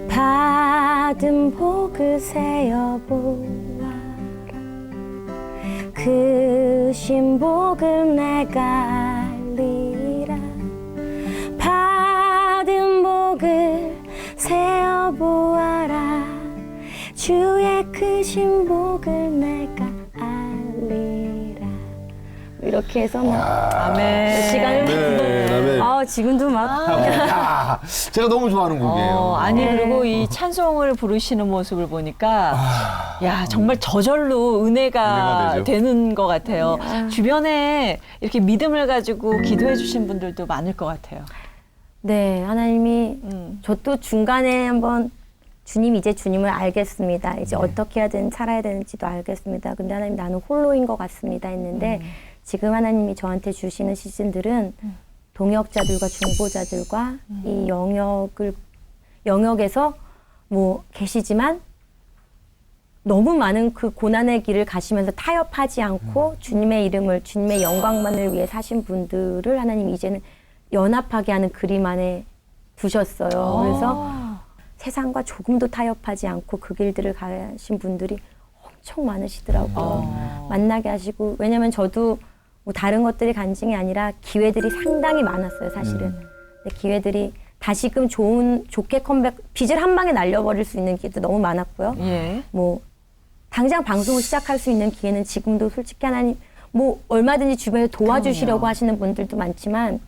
받은 복을 세어보아라 그 신복을 내가 알리라 받은 복을 세어보아라 주의 그 신복을 내가 알리라 이렇게 해서 막 아멘. 시간을 네, 아멘. 지금도 막 야, 제가 너무 좋아하는 곡이에요. 아니 그리고 이 찬송을 부르시는 모습을 보니까 야 정말 저절로 은혜가 되죠. 되는 것 같아요. 주변에 이렇게 믿음을 가지고 기도해 주신 분들도 많을 것 같아요. 네, 하나님이 저 또 중간에 한번 주님 이제 주님을 알겠습니다. 이제 어떻게 하든 살아야 되는지도 알겠습니다. 근데 하나님 나는 홀로인 것 같습니다 했는데 지금 하나님이 저한테 주시는 시즌들은 동역자들과 중보자들과 이 영역에서 뭐 계시지만 너무 많은 그 고난의 길을 가시면서 타협하지 않고 주님의 이름을 주님의 영광만을 위해 사신 분들을 하나님이 이제는 연합하게 하는 그림 안에 두셨어요. 그래서 세상과 조금도 타협하지 않고 그 길들을 가신 분들이 엄청 많으시더라고요. 만나게 하시고 왜냐면 저도 뭐 다른 것들이 간증이 아니라 기회들이 상당히 많았어요, 사실은. 근데 기회들이 다시금 좋게 컴백, 빚을 한 방에 날려버릴 수 있는 기회도 너무 많았고요. 예. 뭐 당장 방송을 시작할 수 있는 기회는 지금도 솔직히 하나님 뭐 얼마든지 주변에 도와주시려고 하시는 분들도 많지만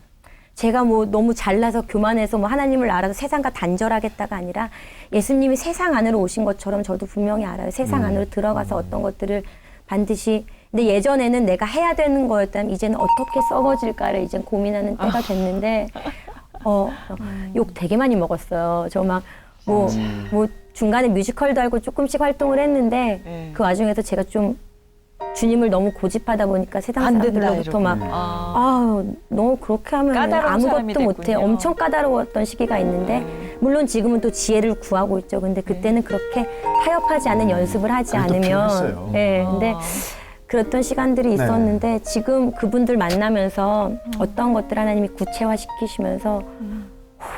제가 뭐 너무 잘나서 교만해서 뭐 하나님을 알아서 세상과 단절하겠다가 아니라 예수님이 세상 안으로 오신 것처럼 저도 분명히 알아요. 세상 안으로 들어가서 어떤 것들을 반드시 근데 예전에는 내가 해야 되는 거였다면 이제는 어떻게 썩어질까를 이제 고민하는 때가 됐는데 욕 되게 많이 먹었어요. 저 막 뭐 중간에 뮤지컬도 하고 조금씩 활동을 했는데 그 와중에서 제가 좀 주님을 너무 고집하다 보니까 세상 안 된다, 사람들로부터 이렇게. 막 너 그렇게 하면 까다로운 사람이 아무것도 못해. 됐군요. 엄청 까다로웠던 시기가 있는데 물론 지금은 또 지혜를 구하고 있죠. 근데 그때는 그렇게 타협하지 않는 연습을 하지 그래도 않으면 필요했어요. 근데 그랬던 시간들이 있었는데 지금 그분들 만나면서 어떤 것들 하나님이 구체화 시키시면서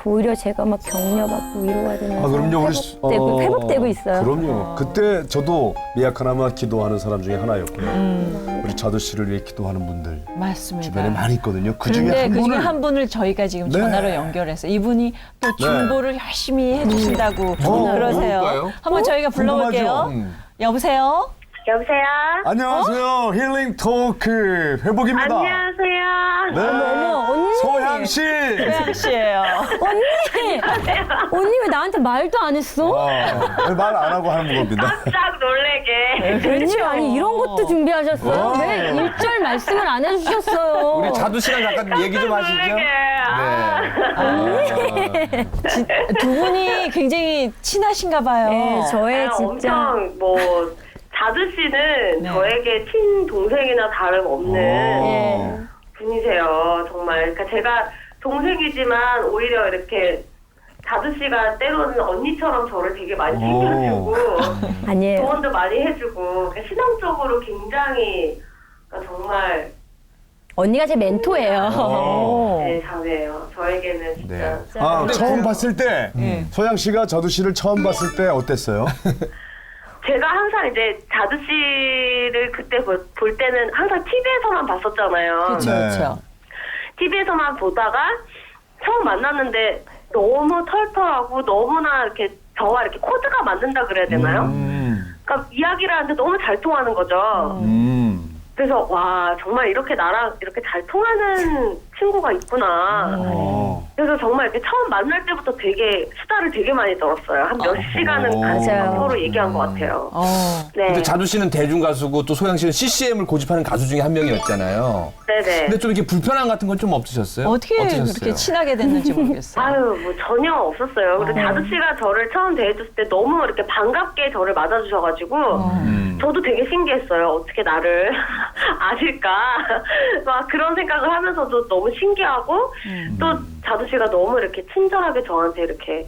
오히려 제가 막 격려받고 위로가 되면서 그럼요. 회복되고 있어요. 그럼요. 그때 저도 미약하나마 기도하는 사람 중에 하나였고요. 우리 자두 씨를 위해 기도하는 분들 맞습니다. 주변에 많이 있거든요. 그 중에 그런데 한 그 중에 분을 한 분을 저희가 지금 네. 전화로 연결해서 이분이 또 중보를 열심히 해주신다고 그러세요. 누굴까요? 한번 저희가 불러볼게요. 궁금하죠? 여보세요? 여보세요? 안녕하세요. 힐링 토크 회복입니다. 안녕하세요. 네. 어머, 언니. 소향 씨. 소양 씨예요. 언니 왜 나한테 말도 안 했어? 말 안 하고 하는 겁니다. 깜짝 놀래게. 웬일 아니 이런 것도 준비하셨어요? 와. 왜 1절 말씀을 안 해주셨어요? 우리 자두 씨랑 잠깐 얘기 좀 하시죠. 놀래게. 두 분이 굉장히 친하신가 봐요. 네, 저의 진짜 엄청 뭐 자두 씨는 네. 저에게 친동생이나 다름없는 예. 분이세요. 정말. 그러니까 제가 동생이지만 오히려 이렇게 자두 씨가 때로는 언니처럼 저를 되게 많이 챙겨주고 아니에요. 조언도 많이 해주고 그러니까 신앙적으로 굉장히 그러니까 정말 언니가 제 멘토예요. 네, 자매예요. 저에게는 진짜. 네. 아, 처음 봤을 때 소양 씨가 자두 씨를 처음 봤을 때 어땠어요? 제가 항상 이제 자두 씨를 그때 볼 때는 항상 TV에서만 봤었잖아요. 그렇죠, 네. 그렇죠. TV에서만 보다가 처음 만났는데 너무 털털하고 너무나 이렇게 저와 이렇게 코드가 맞는다 그래야 되나요? 그러니까 이야기를 하는데 너무 잘 통하는 거죠. 그래서 와 정말 이렇게 나랑 이렇게 잘 통하는 친구가 있구나. 그래서 정말 이렇게 처음 만날 때부터 되게 수다를 되게 많이 떨었어요. 한 몇 시간은 같이 맞아요. 서로 얘기한 것 같아요. 네. 근데 자두 씨는 대중 가수고 또 소양 씨는 CCM을 고집하는 가수 중에 한 명이었잖아요. 네네. 근데 좀 이렇게 불편함 같은 건 좀 없으셨어요? 어떻게 어떠셨어요? 그렇게 친하게 됐는지 모르겠어요. 아유, 뭐 전혀 없었어요. 그리고 자두 씨가 저를 처음 대해줬을 때 너무 이렇게 반갑게 저를 맞아주셔가지고 저도 되게 신기했어요. 어떻게 나를 아실까? 막 그런 생각을 하면서도 너무 신기하고 또 자두 씨가 너무 이렇게 친절하게 저한테 이렇게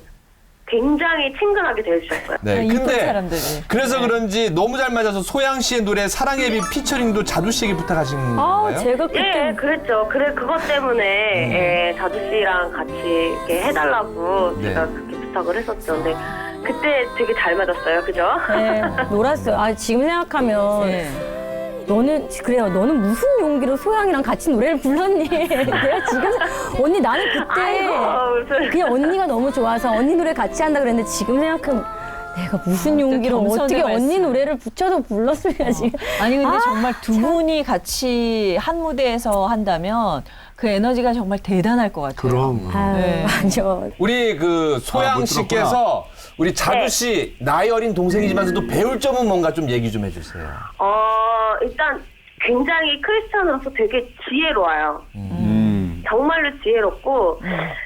굉장히 친근하게 대해주셨어요. 네, 이쁜 근데 사람들이. 그래서 그런지 너무 잘 맞아서 소양 씨의 노래 사랑의 빛 피처링도 자두 씨에게 부탁하신 아, 건가요? 제가 그때 예, 그랬죠. 그것 때문에 예, 자두 씨랑 같이 이렇게 해달라고 네. 제가 그렇게 부탁을 했었죠. 근데 그때 되게 잘 맞았어요, 그죠? 네, 놀았어요. 아, 지금 생각하면 네. 너는 무슨 용기로 소양이랑 같이 노래를 불렀니? 내가 지금 언니 나는 그때 아이고, 무슨. 그냥 언니가 너무 좋아서 언니 노래 같이 한다 그랬는데 지금 생각하면 내가 무슨 용기로 겸손의 어떻게 언니 말씀. 노래를 붙여서 불렀으냐 지금. 아니 근데 정말 두 분이 같이 한 무대에서 한다면 그 에너지가 정말 대단할 것 같아요. 그럼. 아유, 네. 맞아. 우리 그 소양 못 씨께서 우리 자두 씨 나이 어린 동생이지만서도 배울 점은 뭔가 좀 얘기 좀 해주세요. 일단 굉장히 크리스찬으로서 되게 지혜로워요. 정말로 지혜롭고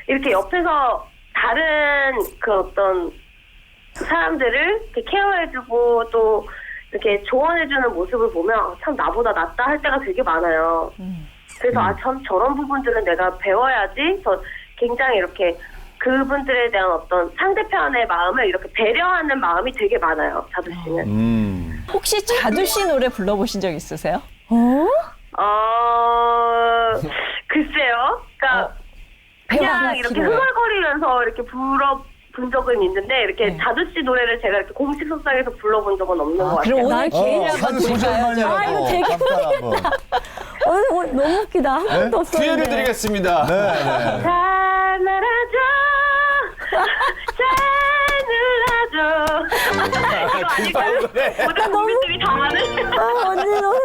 이렇게 옆에서 다른 그 어떤 사람들을 이렇게 케어해주고 또 이렇게 조언해주는 모습을 보면 참 나보다 낫다 할 때가 되게 많아요. 그래서 참 저런 부분들은 내가 배워야지. 저 굉장히 이렇게 그분들에 대한 어떤 상대편의 마음을 이렇게 배려하는 마음이 되게 많아요. 자두 씨는. 혹시 자두 씨 노래 불러보신 적 있으세요? 글쎄요. 그러니까 그냥 이렇게 흥얼거리면서 이렇게 불러본 적은 있는데 이렇게 자두 씨 노래를 제가 이렇게 공식 속상에서 불러본 적은 없는 것 같아요. 그럼 오늘 기회를 한 한번 드릴까요? 소절만이라도 아, 이거 되게 잠깐 한번. 너무 웃기다. 한 번도 없었는데. 기회를 드리겠습니다. 네, 네. 잘 말아줘. 잘 눌러줘. 이거 아닐까요? 모든 국민들이 다 아는. 언니 너무.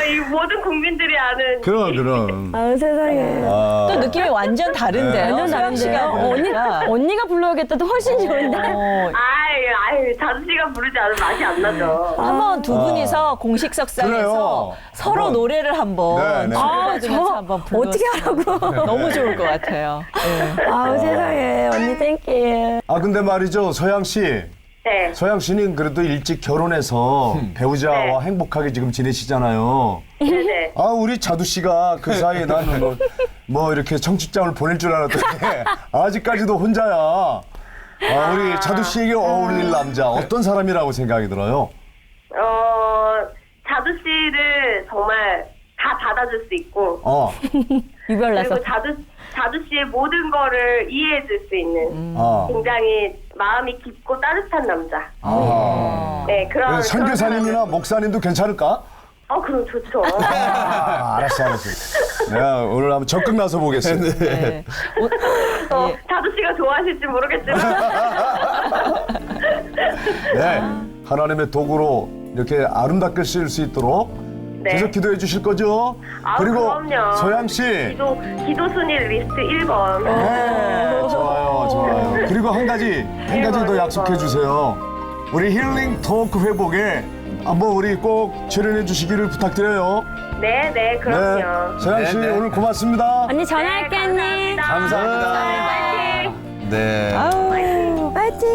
이 모든 국민들이 아는. 그럼. 아, 세상에. 또 느낌이 완전 다른데요. 완전 소양 씨가 다른데요. 언니가 불러야겠다. 더 훨씬 좋은데. 아이, 자두 씨가 부르지 않으면 맛이 안 나죠. 한번 두 분이서 공식 석상에서 그래요. 서로 한번. 노래를 한번 네, 네. 주고받으면서 한번 불러. 어떻게 하라고. 너무 좋을 것 같아요. 네. 아우, 세상에. 언니 땡큐. 아 근데 말이죠, 소양 씨. 네. 소양 씨는 그래도 일찍 결혼해서 배우자와 네. 행복하게 지금 지내시잖아요. 네네. 아 우리 자두 씨가 그 사이에 나는 뭐 이렇게 청첩장을 보낼 줄 알았더니 아직까지도 혼자야. 아 우리 자두 씨에게 어울릴 남자 어떤 사람이라고 생각이 들어요? 자두 씨를 정말 다 받아줄 수 있고 유별나서. 그리고 자두 씨의 모든 거를 이해해줄 수 있는 굉장히 마음이 깊고 따뜻한 남자. 네, 그런. 선교사님이나 목사님도 괜찮을까? 그럼 좋죠. 알았어. 내가 오늘 한번 적극 나서 보겠습니다. 네. 자두 씨가 좋아하실지 모르겠지만. 네, 하나님의 도구로 이렇게 아름답게 쓰일 수 있도록 네. 계속 기도해 주실 거죠? 그리고 그럼요. 소양 씨. 기도 순위 리스트 1번. 네, 좋아요. 그리고 한 가지 더 약속해 주세요. 우리 힐링 토크 회복에 한번 우리 꼭 출연해 주시기를 부탁드려요. 네, 그럼요. 소양 씨 네, 네. 오늘 고맙습니다. 언니 전화할게, 언니. 감사합니다. 파이팅! 네. 아우, 파이팅.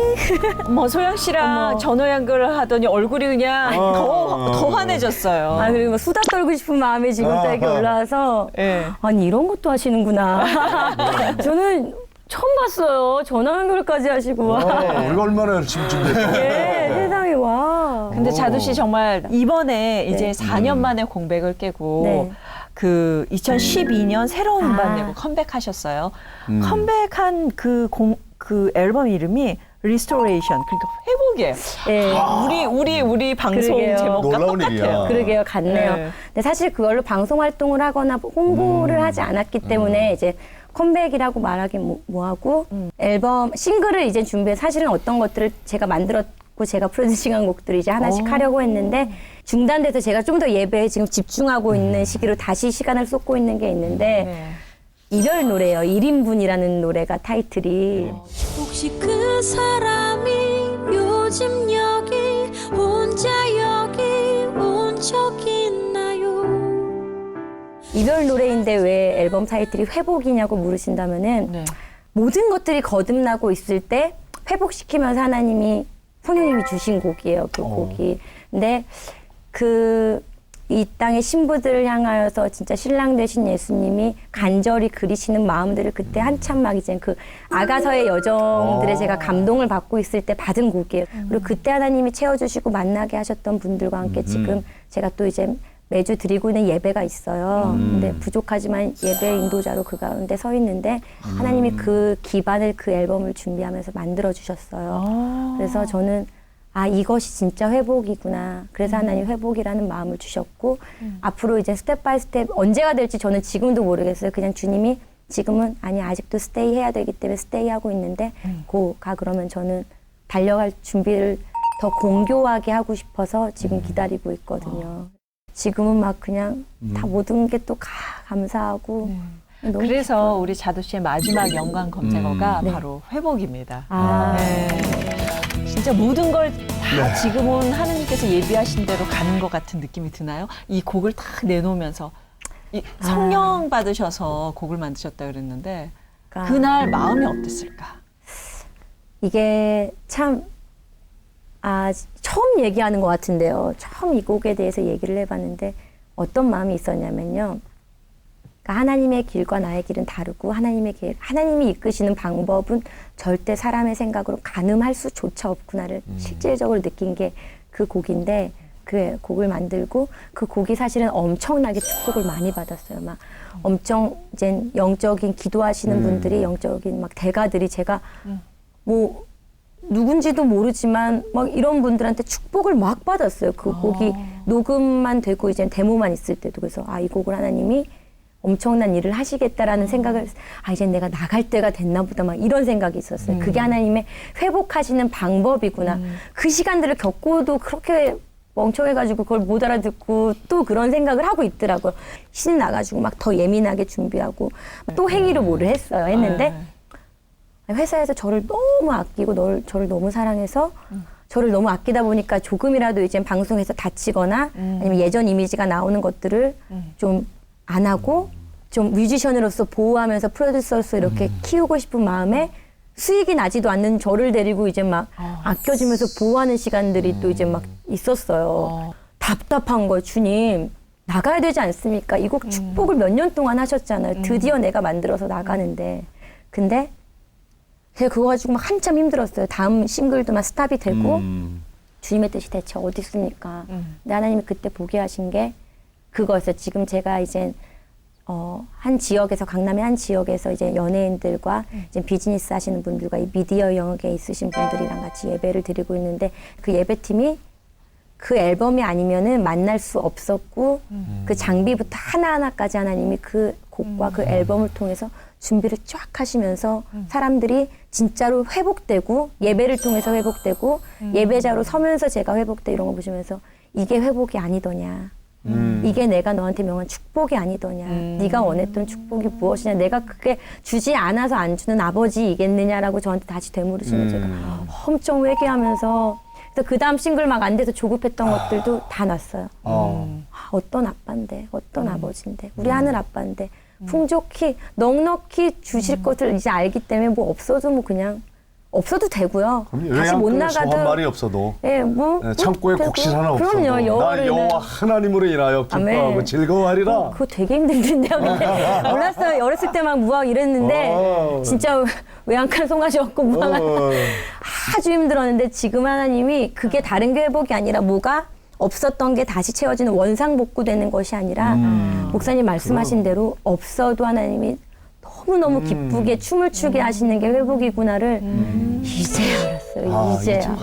뭐 소양 씨랑 전화 연결을 하더니 얼굴이 그냥 더 환해졌어요. 아, 그리고 수다 떨고 싶은 마음이 지금 딱 이렇게 올라와서. 네. 아니, 이런 것도 하시는구나. 저는 처음 봤어요. 전화 연결까지 하시고. 우리가 얼마나 열심히 준비했어. 네, 세상에, 와. 근데 자두 씨 정말 이번에 이제 4년 만에 공백을 깨고 네. 그 2012년 새로운 음반 아. 내고 컴백하셨어요. 컴백한 그 앨범 이름이 Restoration, 그러니까 회복이에요. 네. 우리 방송 그러게요. 제목과 놀라운 똑같아요. 일이야. 그러게요, 같네요. 네. 근데 사실 그걸로 방송 활동을 하거나 홍보를 하지 않았기 때문에 이제 컴백이라고 말하기 뭐하고 앨범 싱글을 이제 준비해 사실은 어떤 것들을 제가 만들었고 제가 프로듀싱한 곡들을 이제 하나씩 하려고 했는데 중단돼서 제가 좀 더 예배에 지금 집중하고 있는 시기로 다시 시간을 쏟고 있는 게 있는데 네. 이별 노래예요. 1인분이라는 노래가 타이틀이. 혹시 그 사람이 요즘 여기 혼자 여기 온 적 있나요? 이별 노래인데 왜 앨범 타이틀이 회복이냐고 물으신다면은 네. 모든 것들이 거듭나고 있을 때 회복시키면서 하나님이 성령님이 주신 곡이에요. 그 곡이. 근데 이 땅의 신부들을 향하여서 진짜 신랑 되신 예수님이 간절히 그리시는 마음들을 그때 한참 막 이제 그 아가서의 여정들에 제가 감동을 받고 있을 때 받은 곡이에요. 그리고 그때 하나님이 채워주시고 만나게 하셨던 분들과 함께 지금 제가 또 이제 매주 드리고 있는 예배가 있어요. 근데 부족하지만 예배 인도자로 그 가운데 서 있는데 하나님이 그 기반을 그 앨범을 준비하면서 만들어 주셨어요. 그래서 저는 이것이 진짜 회복이구나. 그래서 하나님 회복이라는 마음을 주셨고 앞으로 이제 스텝 바이 스텝 언제가 될지 저는 지금도 모르겠어요. 그냥 주님이 지금은 아직도 스테이 해야 되기 때문에 스테이 하고 있는데 가 그러면 저는 달려갈 준비를 더 공교하게 하고 싶어서 지금 기다리고 있거든요. 지금은 막 그냥 다 모든 게 또 감사하고 너무 그래서 우리 자두 씨의 마지막 연관 검색어가 네. 바로 회복입니다. 아. 네. 진짜 모든 걸 다 지금은 하느님께서 예비하신 대로 가는 것 같은 느낌이 드나요? 이 곡을 딱 내놓으면서 성령 받으셔서 곡을 만드셨다 그랬는데 그러니까 그날 마음이 어땠을까? 이게 참 처음 얘기하는 것 같은데요. 처음 이 곡에 대해서 얘기를 해봤는데 어떤 마음이 있었냐면요. 그러니까 하나님의 길과 나의 길은 다르고 하나님이 이끄시는 방법은 절대 사람의 생각으로 가늠할 수조차 없구나를 실질적으로 느낀 게 그 곡인데 그 곡을 만들고 그 곡이 사실은 엄청나게 축복을 많이 받았어요. 막 엄청 이제 영적인 기도하시는 분들이 영적인 막 대가들이 제가 뭐 누군지도 모르지만 막 이런 분들한테 축복을 막 받았어요. 그 곡이 녹음만 되고 이제 데모만 있을 때도 그래서 이 곡을 하나님이 엄청난 일을 하시겠다라는 생각을 이제 내가 나갈 때가 됐나 보다 막 이런 생각이 있었어요. 그게 하나님의 회복하시는 방법이구나. 그 시간들을 겪고도 그렇게 멍청해가지고 그걸 못 알아듣고 또 그런 생각을 하고 있더라고요. 신이 나가지고 막 더 예민하게 준비하고 또 행위를 뭐를 했는데 회사에서 저를 너무 아끼고 저를 너무 사랑해서 저를 너무 아끼다 보니까 조금이라도 이제 방송에서 다치거나 아니면 예전 이미지가 나오는 것들을 좀 안 하고 좀 뮤지션으로서 보호하면서 프로듀서로서 이렇게 키우고 싶은 마음에 수익이 나지도 않는 저를 데리고 이제 막 아껴주면서 보호하는 시간들이 또 이제 막 있었어요. 답답한 거예요. 주님 나가야 되지 않습니까? 이 곡 축복을 몇 년 동안 하셨잖아요. 드디어 내가 만들어서 나가는데 근데 제가 그거 가지고 막 한참 힘들었어요. 다음 싱글도 막 스탑이 되고 주님의 뜻이 대체 어디 있습니까? 근데 하나님이 그때 보게 하신 게 그거였어요. 지금 제가 이제 한 지역에서 강남의 한 지역에서 이제 연예인들과 이제 비즈니스 하시는 분들과 이 미디어 영역에 있으신 분들이랑 같이 예배를 드리고 있는데 그 예배팀이 그 앨범이 아니면은 만날 수 없었고 그 장비부터 하나하나까지 하나님이 그 곡과 그 앨범을 통해서 준비를 쫙 하시면서 사람들이 진짜로 회복되고 예배를 통해서 회복되고 예배자로 서면서 제가 회복돼 이런 거 보시면서 이게 회복이 아니더냐. 이게 내가 너한테 명한 축복이 아니더냐. 네가 원했던 축복이 무엇이냐. 내가 그게 주지 않아서 안 주는 아버지이겠느냐라고 저한테 다시 되물으시면 제가 엄청 회개하면서 그래서 그 다음 싱글 막 안 돼서 조급했던 것들도 다 났어요. 어떤 아빠인데 어떤 아버지인데 우리 하늘 아빠인데 풍족히 넉넉히 주실 것을 이제 알기 때문에 뭐 없어도 뭐 그냥 없어도 되고요. 다시 못 나가도 한 말이 없어도 창고에 되고. 곡식 하나 없어도 그럼요. 나 여호와를 여호와 하나님으로 인하여 기뻐하고 아멘. 즐거워하리라. 그거 되게 힘든데요. 근데 몰랐어요. 어렸을 때 막 무학 이랬는데 진짜 외양간 송아지 없고 무학 아주 힘들었는데 지금 하나님이 그게 다른 게 회복이 아니라 뭐가 없었던 게 다시 채워지는 원상복구되는 것이 아니라 목사님 말씀하신 대로 없어도 하나님이 너무너무 기쁘게 춤을 추게 하시는 게 회복이구나를 이제 알았어요. 이제야.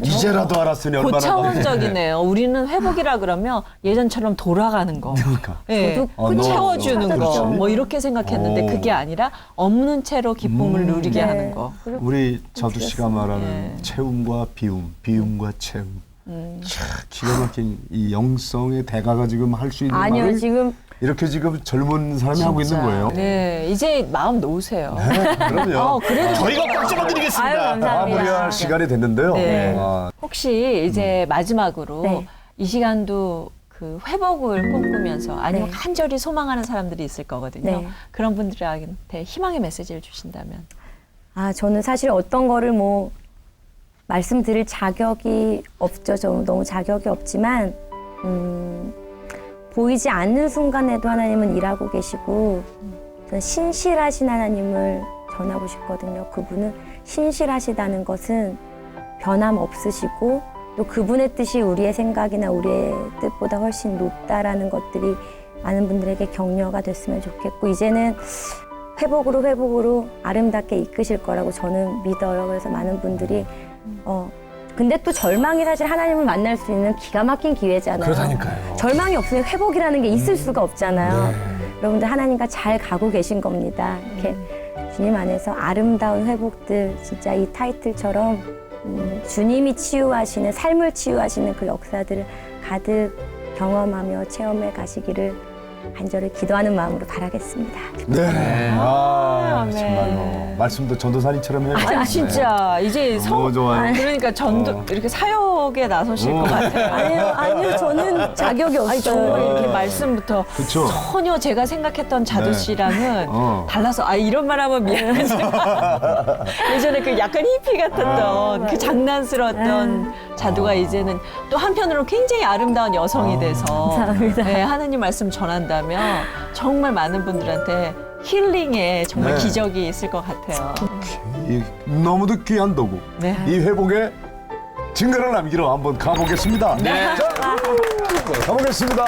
이제라도 알았으니 얼마나 고차원적이네요. 우리는 회복이라 그러면 예전처럼 돌아가는 거. 그러니까. 예, 저도 채워주는 거. 그렇지. 뭐 이렇게 생각했는데 그게 아니라 없는 채로 기쁨을 누리게 네. 하는 거. 우리 자두 씨가 말하는 채움과 비움, 비움과 채움. 참 기가 막힌 이 영성의 대가가 지금 할 수 있는 아니요, 말을 지금 이렇게 지금 젊은 사람이 하고 있는 거예요. 네, 이제 마음 놓으세요. 그럼요. 그래도 저희가 꼭 아유, 잡아드리겠습니다. 감사합니다. 마무리할 시간이 됐는데요. 네. 아, 혹시 이제 마지막으로 네. 이 시간도 그 회복을 꿈꾸면서 아니면 네. 간절히 소망하는 사람들이 있을 거거든요. 네. 그런 분들한테 희망의 메시지를 주신다면. 저는 사실 어떤 거를 뭐 말씀드릴 자격이 없죠. 저 너무 자격이 없지만 보이지 않는 순간에도 하나님은 일하고 계시고 저는 신실하신 하나님을 전하고 싶거든요. 그분은 신실하시다는 것은 변함 없으시고 또 그분의 뜻이 우리의 생각이나 우리의 뜻보다 훨씬 높다라는 것들이 많은 분들에게 격려가 됐으면 좋겠고 이제는 회복으로 아름답게 이끄실 거라고 저는 믿어요. 그래서 많은 분들이 근데 또 절망이 사실 하나님을 만날 수 있는 기가 막힌 기회잖아요. 그렇다니까요. 절망이 없으면 회복이라는 게 있을 수가 없잖아요. 여러분들 하나님과 잘 가고 계신 겁니다. 이렇게 주님 안에서 아름다운 회복들 진짜 이 타이틀처럼 주님이 치유하시는 삶을 치유하시는 그 역사들을 가득 경험하며 체험해 가시기를 간절히 기도하는 마음으로 바라겠습니다. 네. 아멘. 정말로 말씀도 전도사님처럼 해요. 아니 진짜 이제 너무 좋아요. 그러니까 전도 이렇게 사역에 나서실 것 같아요. 아니요, 저는 자격이 없어요. 아니 정말 이렇게 말씀부터 그쵸. 전혀 제가 생각했던 자두 네. 씨랑은 어. 달라서 이런 말하면 미안하지만 예전에 그 약간 히피 같았던 그 장난스러웠던 자두가 이제는 또 한편으로 굉장히 아름다운 여성이 돼서 감사합니다. 네, 하나님 말씀 전한다면 정말 많은 분들한테 힐링에 정말 네. 기적이 있을 것 같아요. 이 너무도 귀한 도구. 네. 이 회복에 증거를 남기러 한번 가보겠습니다. 네. 자, 가보겠습니다.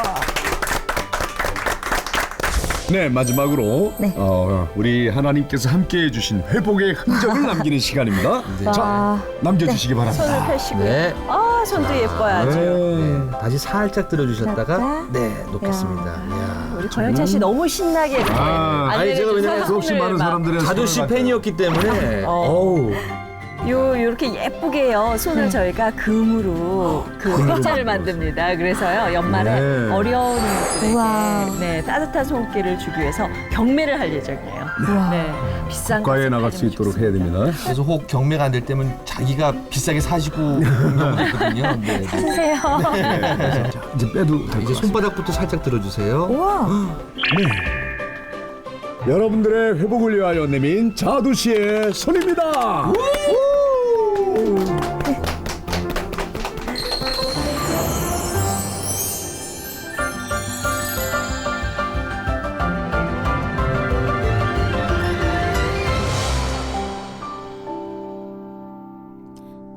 네, 마지막으로 우리 하나님께서 함께해 주신 회복의 흔적을 남기는 시간입니다. 자, 남겨주시기 바랍니다. 손을 펴시고요. 네. 손도 예뻐요 아주. 네. 다시 살짝 들어주셨다가 자. 네 놓겠습니다. 이야. 우리 권영찬 씨 너무 신나게 이렇게 아니, 제가 왜냐면 수없이 많은 사람들의 자두 씨 손을 팬이었기 때문에 어우 요렇게 예쁘게요. 손을 저희가 금으로 그 숫자를 만듭니다. 그래서요 연말에 네. 어려운 분들에게 우와. 네, 따뜻한 손길을 주기 위해서 경매를 할 예정이에요. 네, 비싼 국가에 것을 나갈 수 가지면 있도록 좋습니다. 해야 됩니다. 그래서 혹 경매가 안 될 때면 자기가 비싸게 사시고 그런 경우도 있거든요. 네, 네. 주세요. 이제 빼도 이제 되죠. 손바닥부터 살짝 들어주세요. 우와. 여러분들의 회복을 위하여 내민 자두 씨의 손입니다.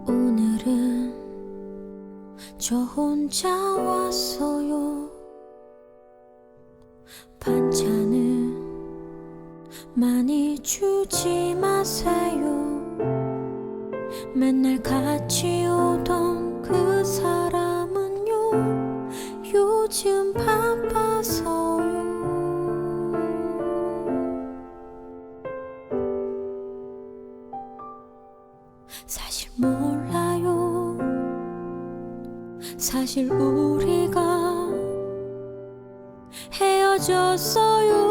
오늘은 저 혼자 왔어요. 반찬은 많이 주지 마세요. 맨날 같이 오던 그 사람은요 요즘 바빠서요. 사실 몰라요. 사실 우리가 헤어졌어요.